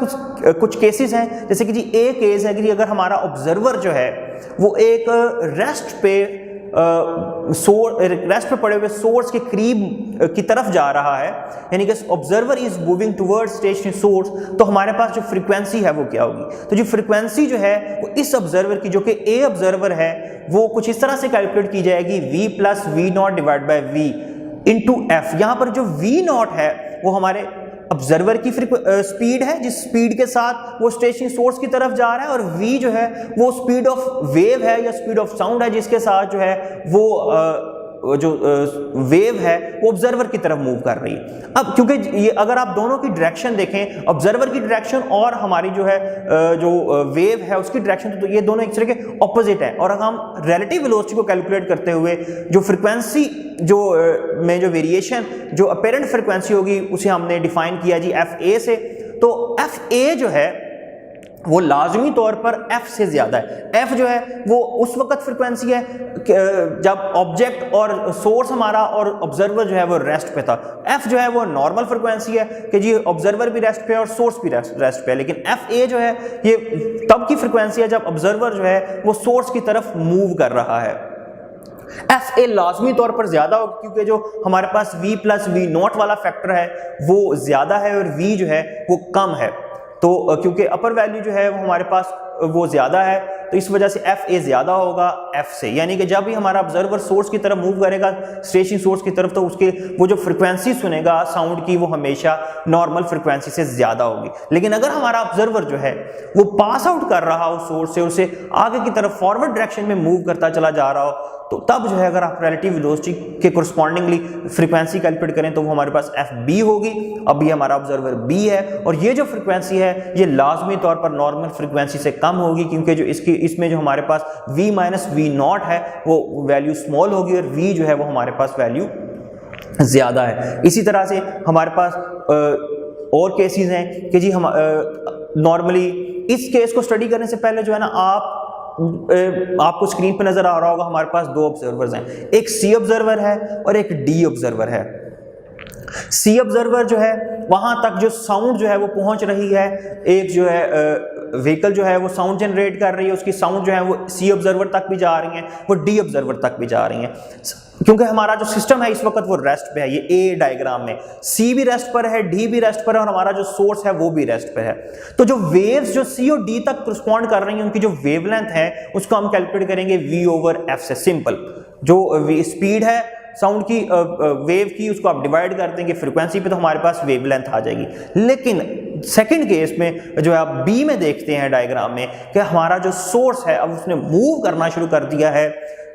कुछ केसेस हैं, जैसे कि जी एक केस है कि जी अगर हमारा ऑब्जर्वर जो है वो एक रेस्ट पे पड़े हुए सोर्स के करीब की तरफ जा रहा है, यानी कि observer is moving towards stationary source, तो हमारे पास जो फ्रीक्वेंसी है वो क्या होगी। तो जो फ्रीक्वेंसी जो है वो इस ऑब्जर्वर की जो कि ए ऑब्जर्वर है वो कुछ इस तरह से कैलकुलेट की जाएगी v plus V naught divide by v into F. यहाँ पर जो v नॉट है वो हमारे ऑब्जर्वर की स्पीड है जिस स्पीड के साथ वो स्टेशनरी सोर्स की तरफ जा रहा है, और v जो है वो स्पीड ऑफ वेव है या स्पीड ऑफ साउंड है जिसके साथ जो है वो जो वेव है वो ऑब्जर्वर की तरफ मूव कर रही है। अब क्योंकि ये अगर आप दोनों की डायरेक्शन देखें, ऑब्जर्वर की डायरेक्शन और हमारी जो है जो वेव है उसकी डायरेक्शन, तो ये दोनों एक दूसरे के ऑपोजिट है, और अगर हम रिलेटिव वेलोसिटी को कैलकुलेट करते हुए जो फ्रीक्वेंसी जो में जो वेरिएशन जो अपेरेंट फ्रीक्वेंसी होगी उसे हमने डिफाइन किया जी एफ ए से। तो एफ ए जो है वो लाजमी तौर पर f से ज़्यादा है। f जो है वो उस वक्त फ्रिक्वेंसी है जब ऑब्जेक्ट और सोर्स हमारा और ऑब्जर्वर जो है वो रेस्ट पे था। f जो है वो नॉर्मल फ्रिक्वेंसी है कि जी ऑब्जर्वर भी रेस्ट पे है और सोर्स भी रेस्ट पे है। लेकिन fa जो है ये तब की फ्रिक्वेंसी है जब ऑब्जर्वर जो है वो सोर्स की तरफ मूव कर रहा है। fa लाजमी तौर पर ज्यादा होगा क्योंकि जो हमारे पास v प्लस वी नॉट वाला फैक्टर है वो ज्यादा है और v जो है वो कम है। तो क्योंकि अपर वैल्यू जो है वो हमारे पास वो ज्यादा है तो इस वजह से fa ज्यादा होगा f से, यानी कि जब भी हमारा ऑब्जर्वर सोर्स की तरफ मूव करेगा स्टेशनरी सोर्स की तरफ तो उसके वो जो फ्रिक्वेंसी सुनेगा साउंड की वो हमेशा नॉर्मल फ्रिक्वेंसी से ज्यादा होगी। लेकिन अगर हमारा ऑब्जर्वर जो है वो पास आउट कर रहा हो सोर्स से, उसे आगे की तरफ फॉरवर्ड डायरेक्शन में मूव करता चला जा रहा हो, तो तब जो है अगर आप रिलेटिव वेलोसिटी के कोरस्पॉन्डिंगली फ्रीक्वेंसी कैलकुलेट करें तो वो हमारे पास fb होगी। अभी हमारा ऑब्जर्वर b है और ये जो फ्रीक्वेंसी है ये लाजमी तौर पर नॉर्मल फ्रीक्वेंसी से कम होगी क्योंकि जो इसमें जो हमारे पास v माइनस वी नॉट है वो वैल्यू स्मॉल होगी और v जो है वो हमारे पास वैल्यू ज्यादा है। इसी तरह से हमारे पास और केसेस हैं कि जी हम नॉर्मली इस केस को स्टडी करने से पहले जो है ना आपको स्क्रीन पे नजर आ रहा होगा हमारे पास दो ऑब्जर्वर्स हैं, एक सी ऑब्जर्वर है और एक डी ऑब्जर्वर है। सी ऑब्जर्वर जो है वहां तक जो साउंड जो है वो पहुंच रही है, एक जो है व्हीकल जो है वो साउंड जनरेट कर रही है, उसकी साउंड जो है वो सी ऑब्जर्वर तक भी जा रही है, वो डी ऑब्जर्वर तक भी जा रही है। क्योंकि हमारा जो सिस्टम है इस वक्त वो रेस्ट पे है, ये ए डायग्राम में सी भी रेस्ट पर है, डी भी रेस्ट पर है और हमारा जो सोर्स है वो भी रेस्ट पे है। तो जो वेव्स जो सी और डी तक करस्पॉन्ड कर रही हैं उनकी जो वेवलेंथ है उसको हम कैलकुलेट करेंगे v ओवर एफ से। सिंपल जो स्पीड है साउंड की वेव की उसको आप डिवाइड कर देंगे फ्रीक्वेंसी पे तो हमारे पास वेवलेंथ आ जाएगी। लेकिन सेकंड केस में जो है आप बी में देखते हैं डायग्राम में कि हमारा जो सोर्स है अब उसने मूव करना शुरू कर दिया है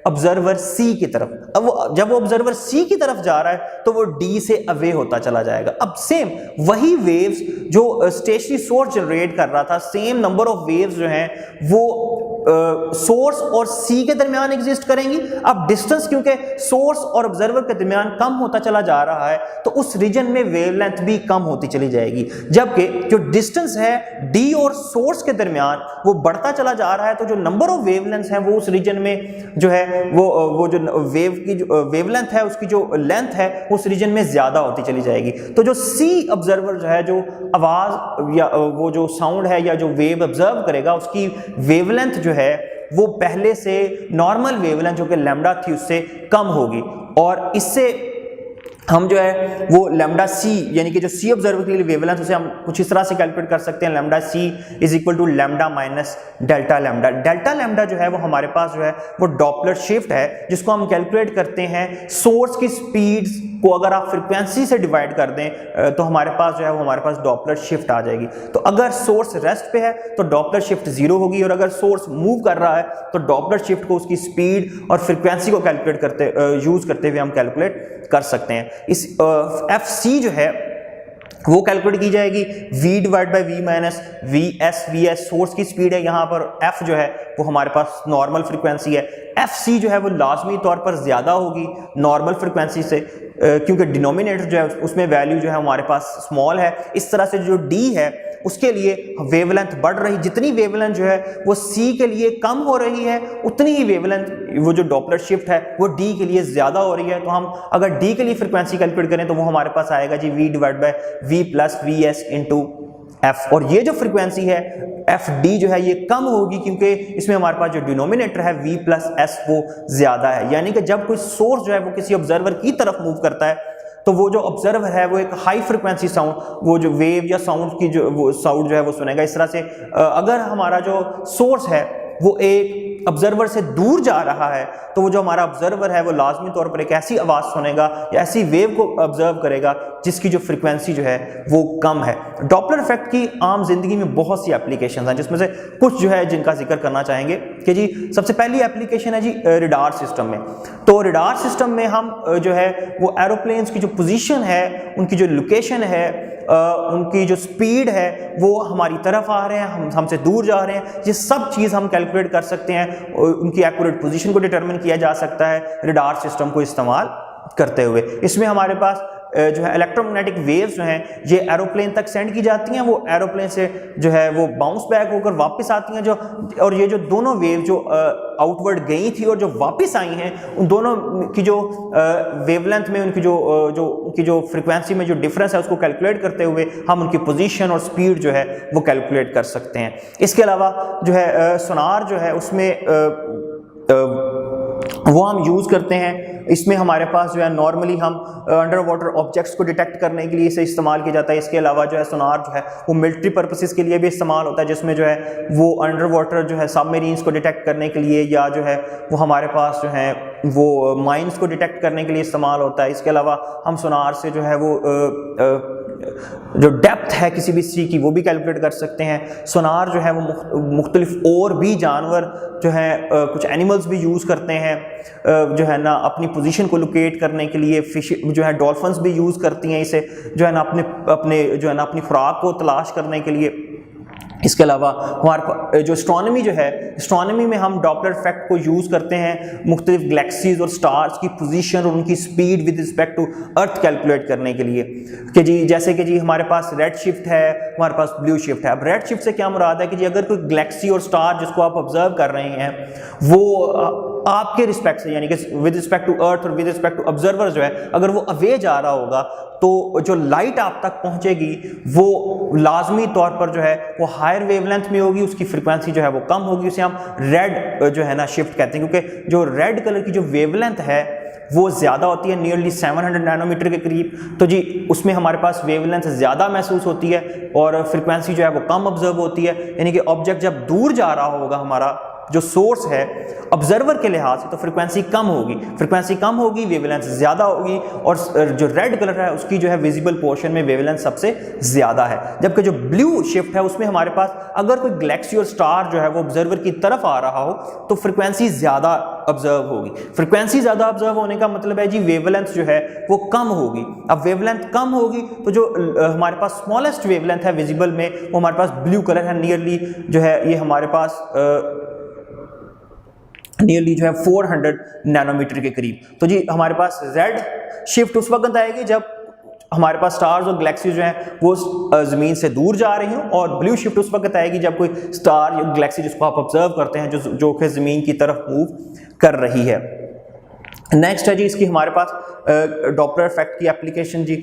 ऑब्जर्वर सी की तरफ। अब जब वो ऑब्जर्वर सी की तरफ जा रहा है तो वो डी से अवे होता चला जाएगा। अब सेम वही वेव्स जो स्टेशनरी सोर्स जनरेट कर रहा था, सेम नंबर ऑफ वेव्स जो हैं वो सोर्स और सी के दरमियान एग्जिस्ट करेंगी। अब डिस्टेंस क्योंकि सोर्स और ऑब्जर्वर के दरमियान कम होता चला जा रहा है तो उस रीजन में वेवलेंथ भी कम होती चली जाएगी, जबकि जो डिस्टेंस है डी और सोर्स के दरमियान वो बढ़ता चला जा रहा है तो जो नंबर ऑफ वेवलेंथ है वो उस रीजन में जो है वो जो वेव की जो वेवलेंथ है उसकी जो लेंथ है उस रीजन में ज्यादा होती चली जाएगी। तो जो सी ऑब्जर्वर जो है जो आवाज या वो जो साउंड है या जो वेव ऑब्जर्व करेगा उसकी वेवलेंथ जो है वो पहले से नॉर्मल वेवलेंथ जो कि लैम्डा थी उससे कम होगी और इससे हम जो है वो लैम्डा सी यानी कि जो सी ऑब्जर्वर के लिए वेवलेंथ उसे हम कुछ इस तरह से कैलकुलेट कर सकते हैं, lambda C is equal to lambda minus delta lambda. Delta lambda जो है वो हमारे पास जो है वो डॉपलर शिफ्ट है जिसको हम कैलकुलेट करते हैं सोर्स की स्पीड को अगर आप फ्रिक्वेंसी से डिवाइड कर दें तो हमारे पास जो है वो हमारे पास डॉपलर शिफ्ट आ जाएगी। तो अगर सोर्स रेस्ट पे है तो डॉपलर शिफ्ट 0 होगी और अगर सोर्स मूव कर रहा है तो डॉपलर शिफ्ट को उसकी स्पीड और फ्रिक्वेंसी को कैलकुलेट करते यूज करते हुए हम कैलकुलेट कर सकते हैं। इस एफ सी जो है वो कैलकुलेट की जाएगी v divide by V minus V S source की स्पीड है, यहाँ पर f जो है वो हमारे पास नॉर्मल फ्रिक्वेंसी है। एफ सी जो है वो लाजमी तौर पर ज्यादा होगी नॉर्मल फ्रिक्वेंसी से क्योंकि डिनोमिनेटर जो है उसमें वैल्यू जो है हमारे पास स्मॉल है। इस तरह से जो d है उसके लिए वेवलेंथ बढ़ रही, जितनी वेवलेंथ जो है वो c के लिए कम हो रही है उतनी ही वेवलेंथ वो जो डॉपलर शिफ्ट है वो d के लिए ज्यादा हो रही है। तो हम अगर d के लिए फ्रिक्वेंसी कैलकुलेट करें तो वो हमारे पास आएगा जी v divide by v plus V S into f। और ये जो फ्रीक्वेंसी है एफ डी जो है ये कम होगी क्योंकि इसमें हमारे पास जो डिनोमिनेटर है v प्लस एस वो ज्यादा है। यानी कि जब कोई सोर्स जो है वो किसी ऑब्जर्वर की तरफ मूव करता है तो वो जो ऑब्जर्वर है वो एक हाई फ्रिक्वेंसी साउंड वो जो वेव या साउंड की जो वो साउंड जो है वो सुनेगा। इस तरह से अगर हमारा जो सोर्स है वो एक ऑब्जर्वर से दूर जा रहा है तो वो जो हमारा ऑब्जर्वर है वो लाजमी तौर पर एक ऐसी आवाज सुनेगा या ऐसी वेव को ऑब्जर्व करेगा जिसकी जो फ्रीक्वेंसी जो है वो कम है। डॉपलर इफेक्ट की आम जिंदगी में बहुत सी एप्लीकेशंस हैं जिसमें से कुछ जो है जिनका जिक्र करना चाहेंगे कि जी सबसे पहली एप्लीकेशन है जी रडार सिस्टम में। तो रडार सिस्टम में हम जो है वो एरोप्लेन्स की जो पोजीशन है उनकी जो लोकेशन है उनकी जो स्पीड है वो हमारी तरफ आ रहे हैं हमसे दूर जा रहे हैं, ये सब चीज़ हम कैलकुलेट कर सकते हैं। उनकी एक्यूरेट पोजीशन को डिटरमिन किया जा सकता है रडार सिस्टम को इस्तेमाल करते हुए। इसमें हमारे पास जो है इलेक्ट्रोमैग्नेटिक वेव्स जो हैं ये एरोप्लेन तक सेंड की जाती हैं, वो एरोप्लेन से जो है वो बाउंस बैक होकर वापस आती हैं, जो और ये जो दोनों वेव जो आउटवर्ड गई थी और जो वापस आई हैं, उन दोनों की जो वेवलेंथ में उनकी जो फ्रीक्वेंसी में जो डिफरेंस है उसको कैलकुलेट करते हुए हम उनकी पोजीशन और स्पीड जो है वो कैलकुलेट कर सकते हैं। इसके अलावा जो है सोनार जो है उसमें वो हम यूज़ करते हैं। इसमें हमारे पास जो है नॉर्मली हम अंडर वाटर ऑब्जेक्ट्स को डिटेक्ट करने के लिए इसे इस्तेमाल किया जाता है। इसके अलावा जो है सोनार जो है वो मिलिट्री पर्पसेस के लिए भी इस्तेमाल होता है, जिसमें जो है वो अंडर वाटर जो है सबमरीन्स को डिटेक्ट करने के लिए, या जो है वो हमारे पास जो है वो माइंस को डिटेक्ट करने के लिए इस्तेमाल होता है। इसके अलावा हम सोनार से जो है वो जो डेप्थ है किसी भी सी की वो भी कैलकुलेट कर सकते हैं। सोनार जो है वो मुख्तलिफ और भी जानवर जो है कुछ एनिमल्स भी यूज़ करते हैं जो है ना अपनी पोजीशन को लोकेट करने के लिए। फिश जो है डॉल्फिन्स भी यूज़ करती हैं इसे जो है ना अपने जो है ना अपनी खुराक को तलाश करने के लिए। इसके अलावा हमारे जो एस्ट्रोनॉमी जो है, एस्ट्रोनॉमी में हम डॉपलर इफेक्ट को यूज़ करते हैं मुख्तलिफ गैलेक्सीज और स्टार्स की पोजीशन और उनकी speed with respect to earth calculate करने के लिए कि जी जैसे कि जी हमारे पास रेड शिफ्ट है, हमारे पास ब्लू शिफ्ट है। अब रेड शिफ्ट से क्या मुराद है कि जी अगर कोई गैलेक्सी और स्टार जिसको आप ऑब्जर्व कर रहे हैं वो आपके रिस्पेक्ट से यानी कि विद रिस्पेक्ट टू अर्थ और विद रिस्पेक्ट टू ऑब्जर्वर जो है अगर वो अवे जा रहा होगा तो जो लाइट आप तक पहुंचेगी वो लाजमी तौर पर जो है वो हायर वेवलेंथ में होगी, उसकी फ्रीक्वेंसी जो है वो कम होगी। उसे हम रेड जो है ना शिफ्ट कहते हैं, क्योंकि जो रेड कलर की जो वेवलेंथ है वो ज़्यादा होती है, नियरली 700 नैनोमीटर के करीब। तो जी उसमें हमारे पास वेवलेंथ ज़्यादा महसूस होती है और फ्रीक्वेंसी जो है वो कम ऑब्जर्व होती है। यानी कि ऑब्जेक्ट जब दूर जा रहा होगा हमारा जो सोर्स है ऑब्जर्वर के लिहाज से तो फ्रीक्वेंसी कम होगी, वेवलेंथ ज़्यादा होगी, और जो रेड कलर है उसकी जो है विजिबल पोर्शन में वेवलेंथ सबसे ज़्यादा है। जबकि जो ब्लू शिफ्ट है उसमें हमारे पास अगर कोई गैलेक्सी और स्टार जो है वो ऑब्जर्वर की तरफ आ रहा हो तो फ्रीक्वेंसी ज़्यादा ऑब्जर्व होगी। फ्रीक्वेंसी ज़्यादा ऑब्जर्व होने का मतलब है जी वेवलेंथ जो है वो कम होगी। अब वेवलेंथ कम होगी तो जो हमारे पास स्मॉलेस्ट वेवलेंथ है विजिबल में वो हमारे पास ब्लू कलर है, नियरली जो है ये हमारे पास नियरली जो है 400 नैनोमीटर के करीब। तो जी हमारे पास रेड शिफ्ट उस वक्त आएगी जब हमारे पास स्टार्स और गैलेक्सीज जो हैं वो ज़मीन से दूर जा रही हों, और ब्लू शिफ्ट उस वक्त आएगी जब कोई स्टार या गैलेक्सी जिसको आप ऑब्जर्व करते हैं जो कि ज़मीन की तरफ मूव कर रही है। नेक्स्ट है जी इसकी हमारे पास डॉपलर इफेक्ट की एप्लीकेशन जी,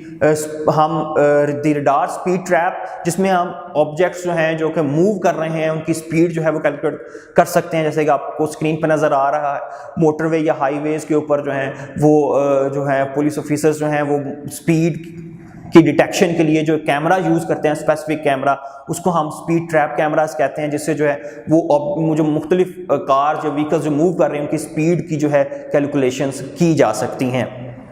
हम द रडार स्पीड ट्रैप जिसमें हम ऑब्जेक्ट्स जो हैं जो कि मूव कर रहे हैं उनकी स्पीड जो है वो कैलकुलेट कर सकते हैं। जैसे कि आपको स्क्रीन पर नज़र आ रहा है मोटरवे या हाईवेज़ के ऊपर जो हैं वो जो है पुलिस ऑफिसर्स जो हैं वो स्पीड की डिटेक्शन के लिए जो कैमरा यूज़ करते हैं स्पेसिफिक कैमरा, उसको हम स्पीड ट्रैप कैमरास कहते हैं, जिससे जो है वो जो मुख्तलिफ कार जो व्हीकल्स जो मूव कर रहे हैं उनकी स्पीड की जो है कैलकुलेशंस की जा सकती हैं।